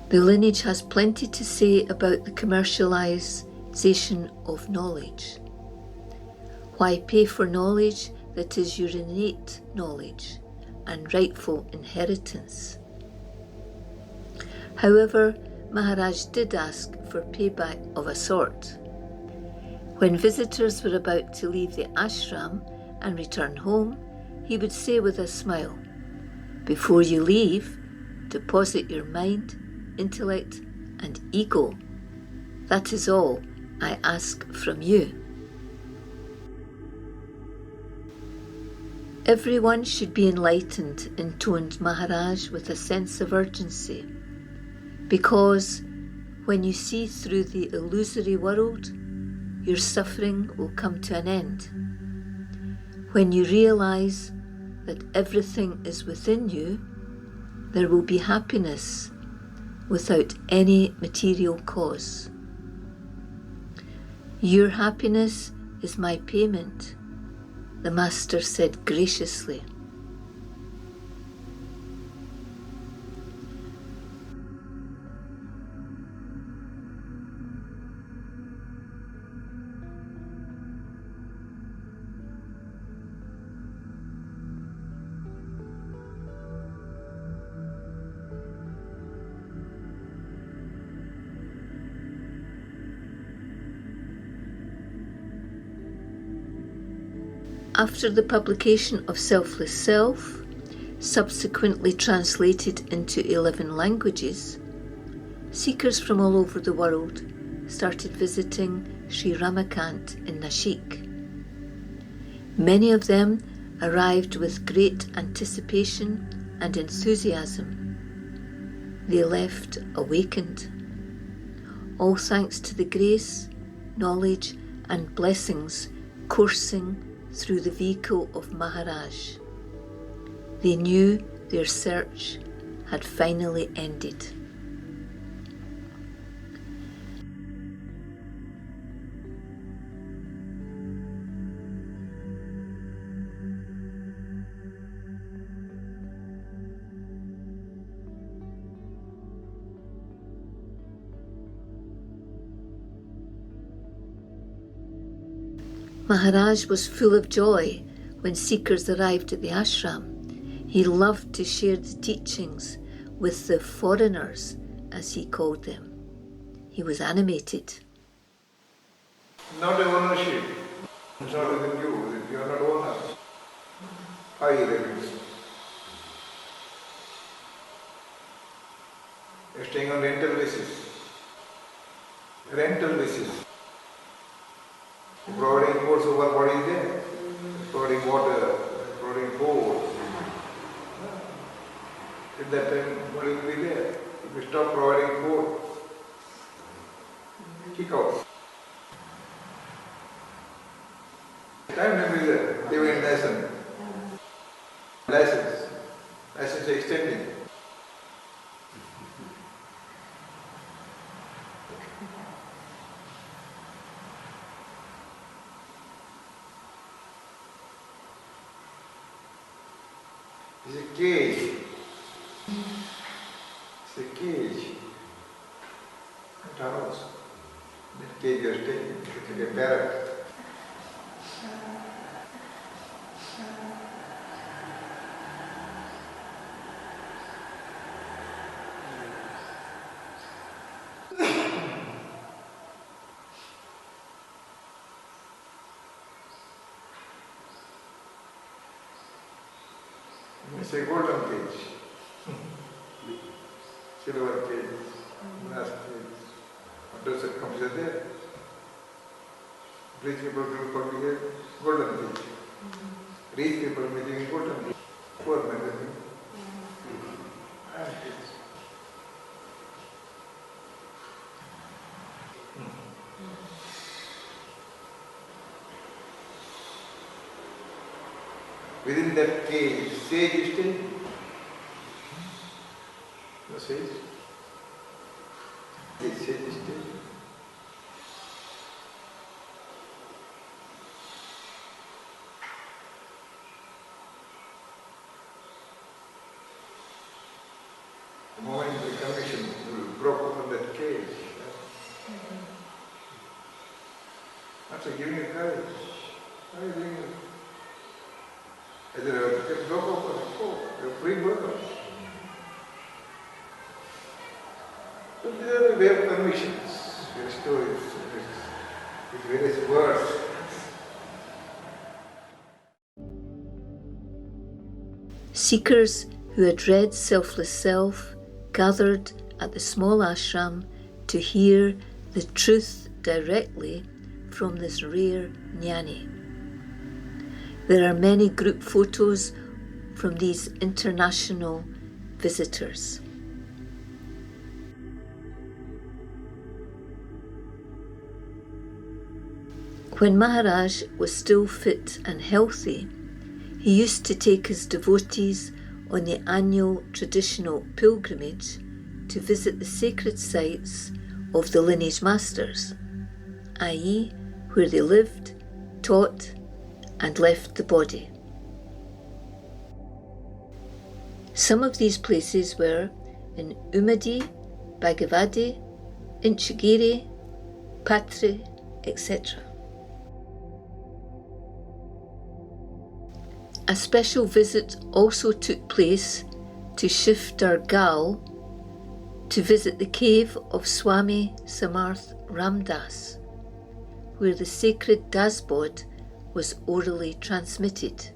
The lineage has plenty to say about the commercialization of knowledge. Why pay for knowledge that is your innate knowledge and rightful inheritance? However, Maharaj did ask for payback of a sort. When visitors were about to leave the ashram and return home, he would say with a smile, "Before you leave, deposit your mind, intellect, and ego. That is all I ask from you." Everyone should be enlightened, intoned Maharaj with a sense of urgency, because when you see through the illusory world, your suffering will come to an end. When you realize that everything is within you, there will be happiness without any material cause. "Your happiness is my payment," the Master said graciously. After the publication of Selfless Self, subsequently translated into 11 languages, seekers from all over the world started visiting Shri Ramakant in Nashik. Many of them arrived with great anticipation and enthusiasm. They left awakened, all thanks to the grace, knowledge, and blessings coursing through the vehicle of Maharaj. They knew their search had finally ended. Maharaj was full of joy when seekers arrived at the ashram. He loved to share the teachings with the foreigners, as he called them. He was animated. Not a ownership. It's not within you. You are not owners. I realize. You're staying on rental basis. Rental basis. providing food, so what is there? Providing water, providing food. At that time, what will be there? If you stop providing food, kick out. Time will be there. They will license. License extending. It's a cage. It's a cage. Not a house. That cage you are staying. It's like a parrot. It's a golden cage, silver cage, brass cage. What does it come to there? Rich people will come here, golden cage. Rich people may live in golden cage. Poor men live in iron cage. Within that cage, sage is staying. No sage. The sage is staying. The moment the conviction broke open that cage, after giving you courage, how are you doing it? Either you broke open, you're free worker. So these are the way of convictions, your stories, with various words. Seekers who had read Selfless Self gathered at the small ashram to hear the truth directly from this rare Jnani. There are many group photos from these international visitors. When Maharaj was still fit and healthy, he used to take his devotees on the annual traditional pilgrimage to visit the sacred sites of the lineage masters, i.e., where they lived, taught, and left the body. Some of these places were in Umadi, Bhagavadi, Inchagiri, Patre, etc. A special visit also took place to Shiftargal to visit the cave of Swami Samarth Ramdas, where the sacred Dasbod was orally transmitted.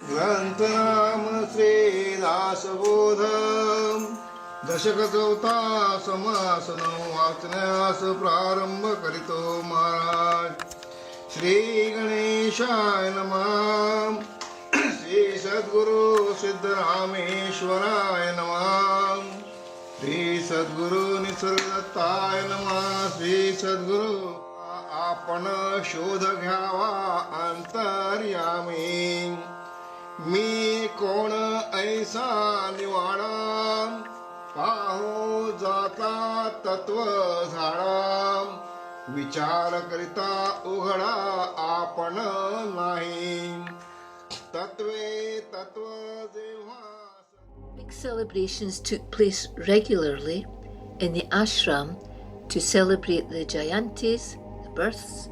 Grantam Sri Dasabodham दशक चौथा समासनो वाचण्यास प्रारंभ करीतो महाराज. श्री गणेशाय नमः. श्री सद्गुरु सिद्धरामेश्वराय नमः. श्री सद्गुरु निसर्गदत्ताय नमः. श्री सद्गुरु आपण शोध घ्यावा अंतर्यामी. मी कोण ऐसा निवाडा पाहो जाता तत्व झाडा. विचार करिता उघडा आपण नाही. तत्वे तत्व जेव्हा. Big celebrations took place regularly in the ashram to celebrate the Jayantis, the births,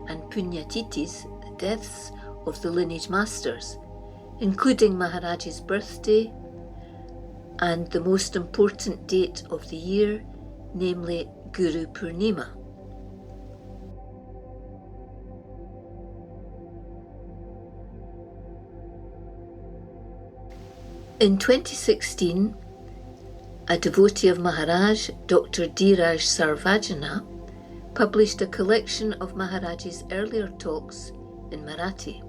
and Punyatitis, the deaths of the lineage masters, including Maharaj's birthday and the most important date of the year, namely Guru Purnima. In 2016, a devotee of Maharaj, Dr. Dheeraj Sarvajana, published a collection of Maharaj's earlier talks in Marathi.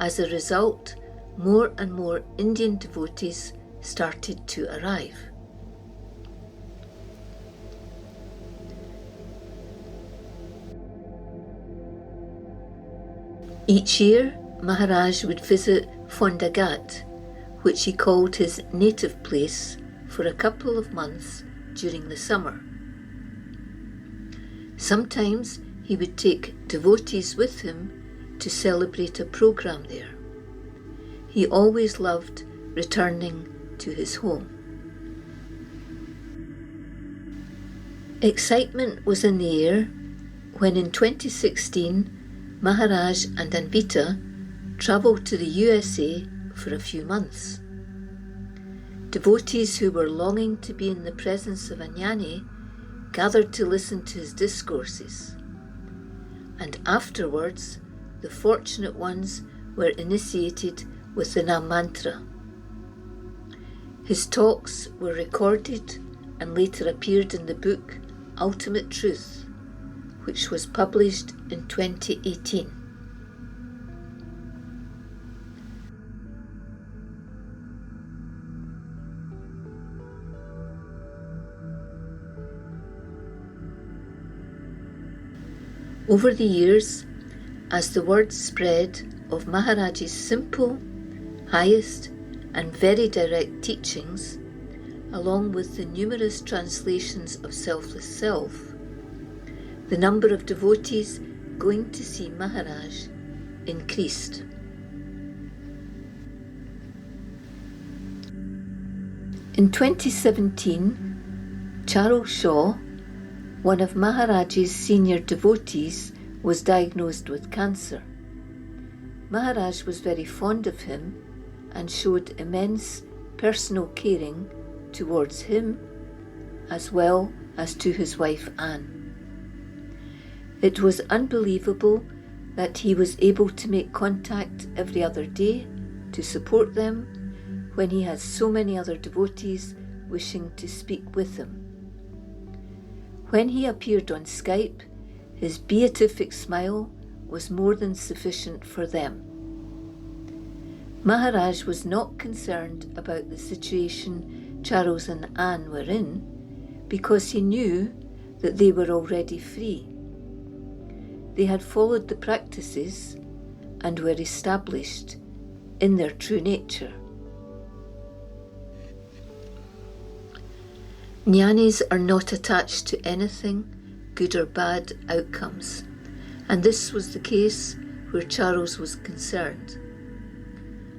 As a result, more and more Indian devotees started to arrive. Each year, Maharaj would visit Fondagat, which he called his native place, for a couple of months during the summer. Sometimes he would take devotees with him to celebrate a program there. He always loved returning to his home. Excitement was in the air when in 2016 Maharaj and Anvita travelled to the USA for a few months. Devotees who were longing to be in the presence of a Jnani gathered to listen to his discourses, and afterwards the fortunate ones were initiated with the Nam Mantra. His talks were recorded and later appeared in the book Ultimate Truth, which was published in 2018. Over the years, as the word spread of Maharaj's simple, highest and very direct teachings, along with the numerous translations of Selfless Self, the number of devotees going to see Maharaj increased. In 2017, Charles Shaw, one of Maharaj's senior devotees, was diagnosed with cancer. Maharaj was very fond of him and showed immense personal caring towards him as well as to his wife Anne. It was unbelievable that he was able to make contact every other day to support them when he has so many other devotees wishing to speak with him. When he appeared on Skype, his beatific smile was more than sufficient for them. Maharaj was not concerned about the situation Charles and Anne were in because he knew that they were already free. They had followed the practices and were established in their true nature. Jnanis are not attached to anything, good or bad outcomes, and this was the case where Charles was concerned.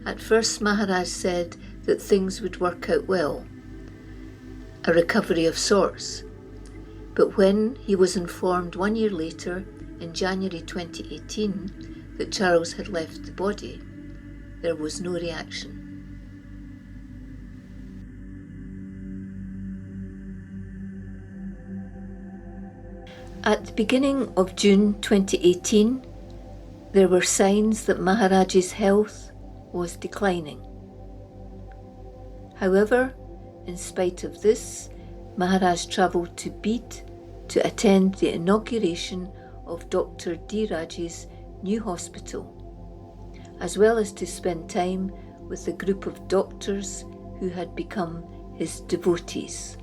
At first Maharaj said that things would work out well, a recovery of sorts, but when he was informed 1 year later, in January 2018, that Charles had left the body, there was no reaction. At the beginning of June 2018, there were signs that Maharaj's health was declining. However, In spite of this, Maharaj travelled to Bede to attend the inauguration of Dr. D. Raj's new hospital, as well as to spend time with a group of doctors who had become his devotees.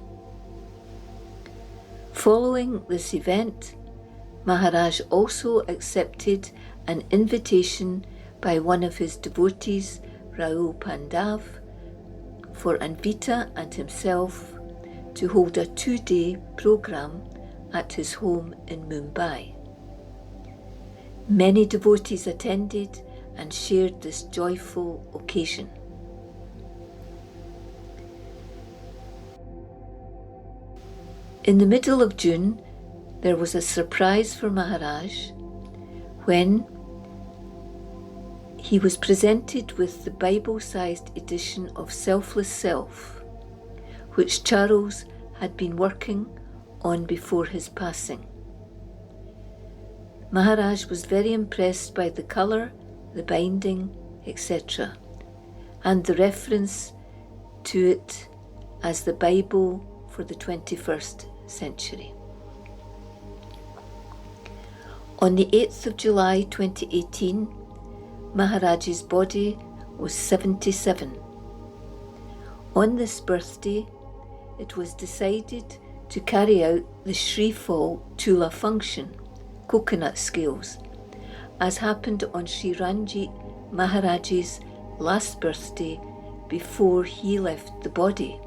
Following this event, Maharaj also accepted an invitation by one of his devotees, Rahul Pandav, for Anvita and himself to hold a 2-day program at his home in Mumbai. Many devotees attended and shared this joyful occasion. In the middle of June, there was a surprise for Maharaj when he was presented with the Bible-sized edition of Selfless Self, which Charles had been working on before his passing. Maharaj was very impressed by the colour, the binding, etc., and the reference to it as the Bible for the 21st century. On the 8th of July 2018, Maharaj's body was 77. On this birthday, it was decided to carry out the Shri Fall Tula function, coconut scales, as happened on Shri Ranjit Maharaj's last birthday before he left the body.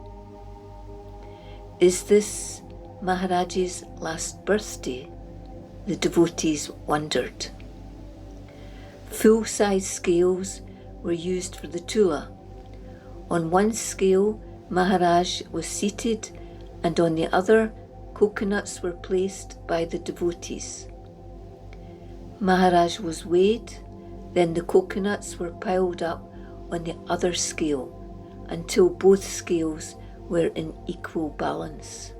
Is this Maharaj's last birthday? The devotees wondered. Full-size scales were used for the Tula. On one scale, Maharaj was seated, and on the other, coconuts were placed by the devotees. Maharaj was weighed, then the coconuts were piled up on the other scale until both scales were in equal balance.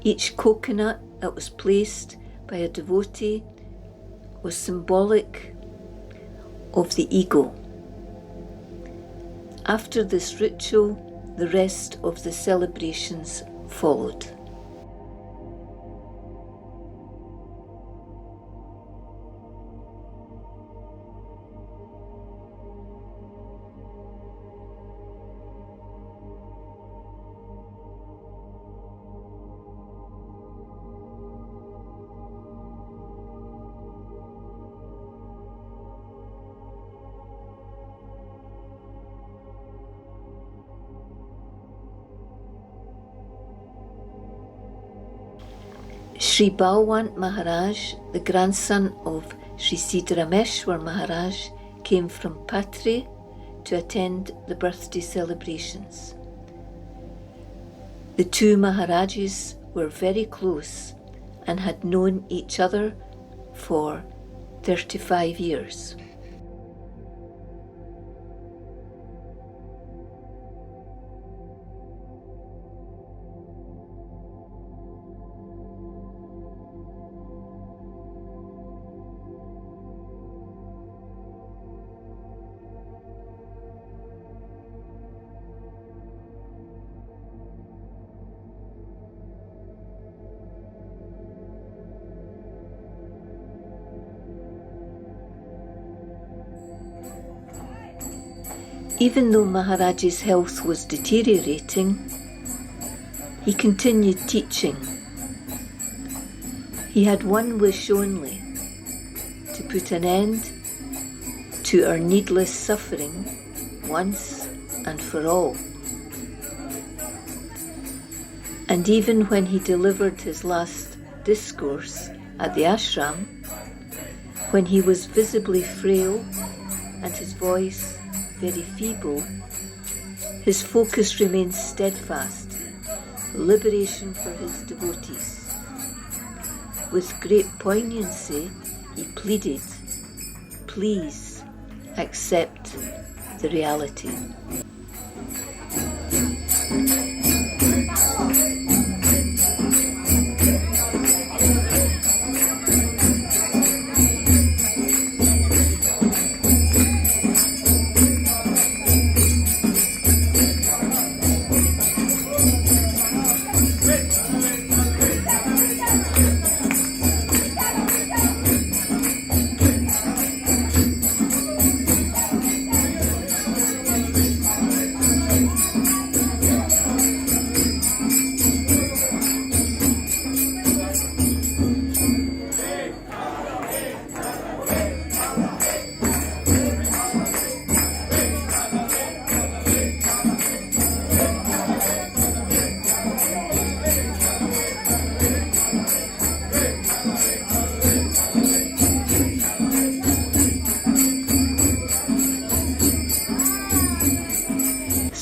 Each coconut that was placed by a devotee was symbolic of the ego. After this ritual, the rest of the celebrations followed. Shri Balwant Maharaj, the grandson of Shri Siddharameshwar Maharaj, came from Patri to attend the birthday celebrations. The two Maharajas were very close and had known each other for 35 years. Even though Maharaj's health was deteriorating, he continued teaching. He had one wish only, to put an end to our needless suffering once and for all. And even when he delivered his last discourse at the ashram, when he was visibly frail and his voice very feeble, his focus remained steadfast, liberation for his devotees. With great poignancy, he pleaded, please accept the reality.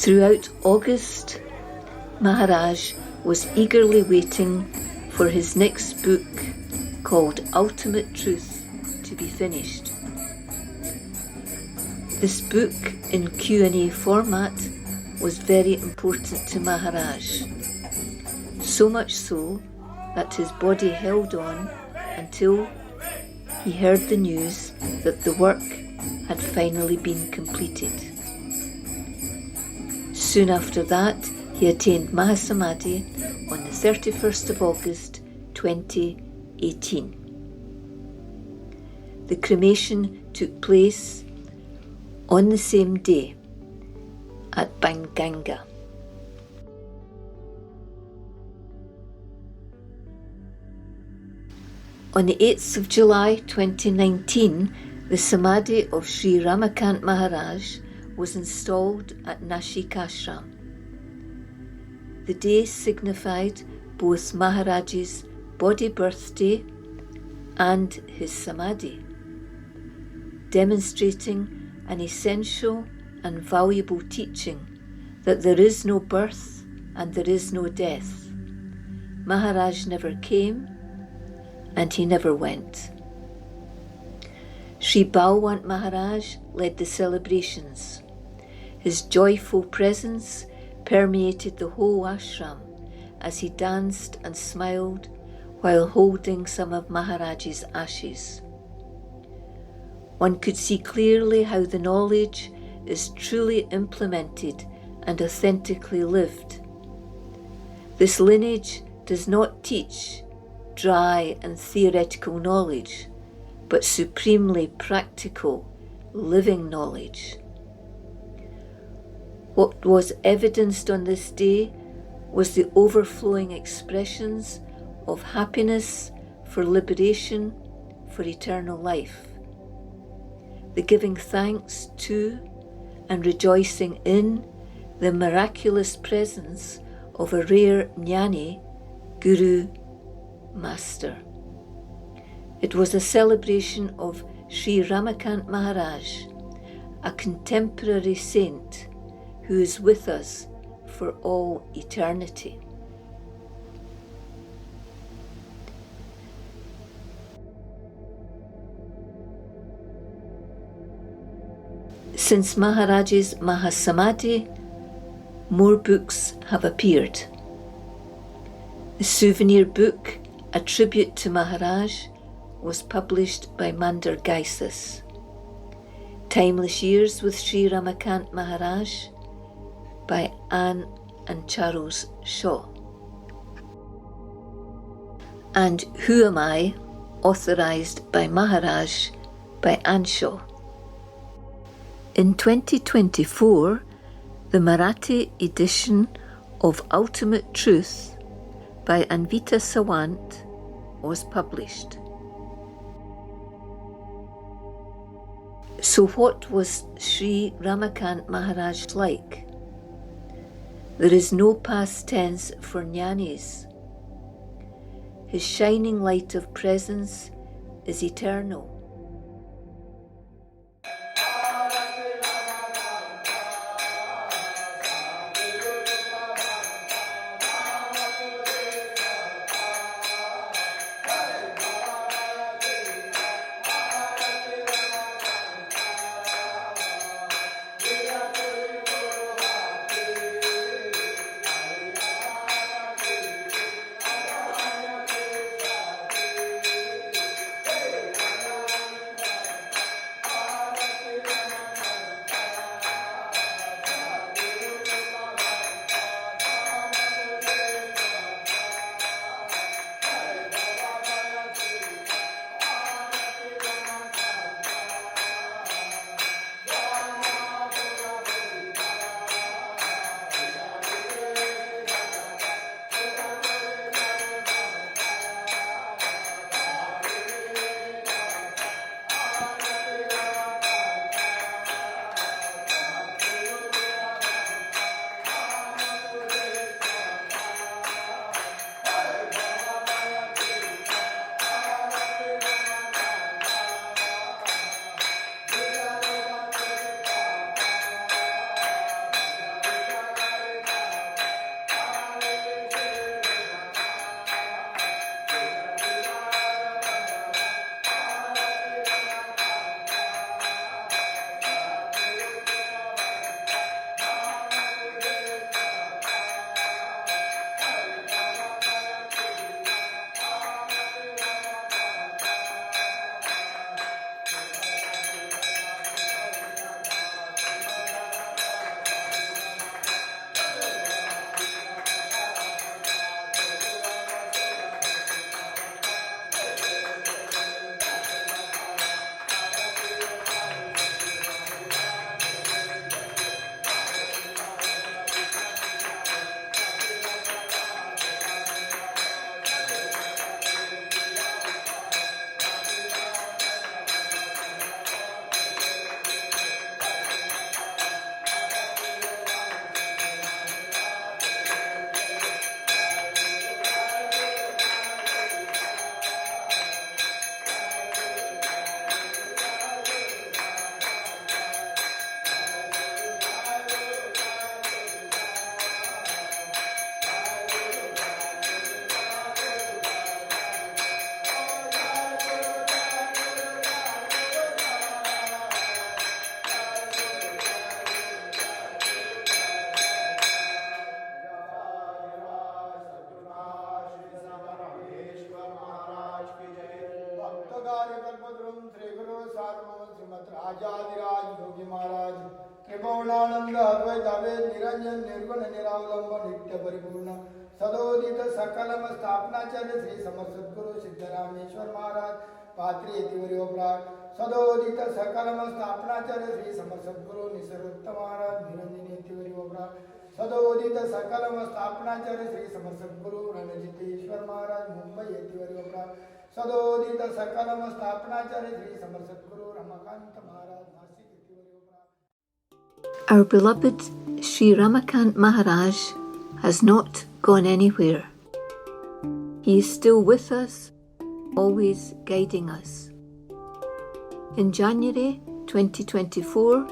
Throughout August, Maharaj was eagerly waiting for his next book called Ultimate Truth to be finished. This book in Q&A format was very important to Maharaj, so much so that his body held on until he heard the news that the work had finally been completed. Soon after that, he attained Mahasamadhi on the 31st of August 2018. The cremation took place on the same day at Banganga. On the 8th of July 2019, the Samadhi of Shri Ramakant Maharaj was installed at Nashik Ashram. The day signified both Maharaj's body birthday and his Samadhi, demonstrating an essential and valuable teaching that there is no birth and there is no death. Maharaj never came and he never went. Shri Balwant Maharaj led the celebrations. His joyful presence permeated the whole ashram as he danced and smiled while holding some of Maharaj's ashes. One could see clearly how the knowledge is truly implemented and authentically lived. This lineage does not teach dry and theoretical knowledge, but supremely practical, living knowledge. What was evidenced on this day was the overflowing expressions of happiness for liberation, for eternal life, the giving thanks to and rejoicing in the miraculous presence of a rare Jnani, Guru, Master. It was a celebration of Shri Ramakant Maharaj, a contemporary saint who is with us for all eternity. Since Maharaj's Mahasamadhi, more books have appeared. The souvenir book, a tribute to Maharaj, was published by Mandar Gaisus. Timeless Years with Shri Ramakant Maharaj by Anne and Charles Shaw. And Who Am I, authorised by Maharaj by Anne Shaw. In 2024, the Marathi edition of Ultimate Truth by Anvita Sawant was published. So what was Shri Ramakant Maharaj like? There is no past tense for Jnanis. His shining light of presence is eternal. सार्वभौम श्रीमद राजाधिराज योगी महाराज त्रिभुवनानंद अद्वैत अवेद निरंजन निर्गुण निरावलंब नित्य परिपूर्ण सदोदित सकलम स्थापनाचार्य श्री समर्थ सद्गुरु सिद्धरामेश्वर महाराज पात्री यतिवर्योपराग सदोदित सकलम स्थापनाचार्य श्री समर्थ सद्गुरु निसर्गदत्त महाराज निरंजन यतिवर्योपराग सदोदित सकलम स्थापनाचार्य श्री समर्थ सद्गुरु रणजितेश्वर महाराज मुंबई यतिवर्योपराग सदोदित सकलम स्थापनाचार्य श्री समर्थ सद्गुरु रमाकांत महाराज Nashik यतिवर्योपराग. Our beloved Shri Ramakant Maharaj has not gone anywhere. He is still with us, always guiding us. In January 2024,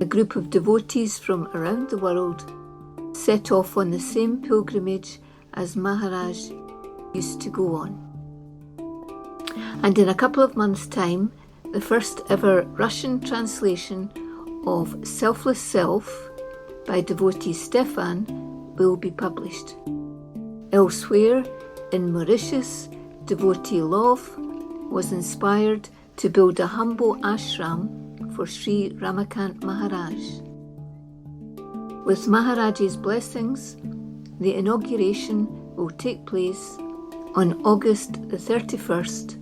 a group of devotees from around the world set off on the same pilgrimage as Maharaj used to go on. And in a couple of months' time, the first ever Russian translation of Selfless Self by devotee Stefan will be published. Elsewhere, in Mauritius, devotee Love was inspired to build a humble ashram for Shri Ramakant Maharaj. With Maharaj's blessings, the inauguration will take place on August the 31st,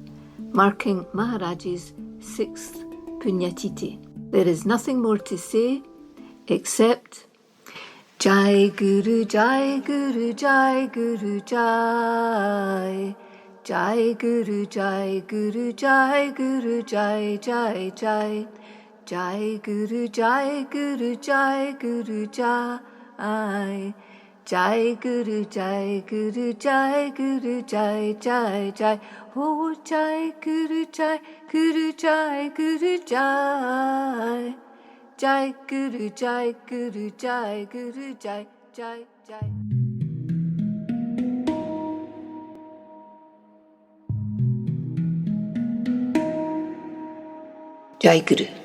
marking Maharaj's 6th Punyatiti. There is nothing more to say except Jai Guru, Jai Guru, Jai Guru, Jai. Jai Guru, Jai Guru, Jai Guru, Jai, Jai, Jai. Jai Guru, Jai Guru, Jai Guru, Jai. Jai Guru, Jai Guru, Jai Guru, Jai, Jai, Jai. Oh, Jai Guru, Jai Guru, Jai Guru, Jai. Jai Guru, Jai Guru, Jai Guru, Jai, Jai, Jai. Jai Guru.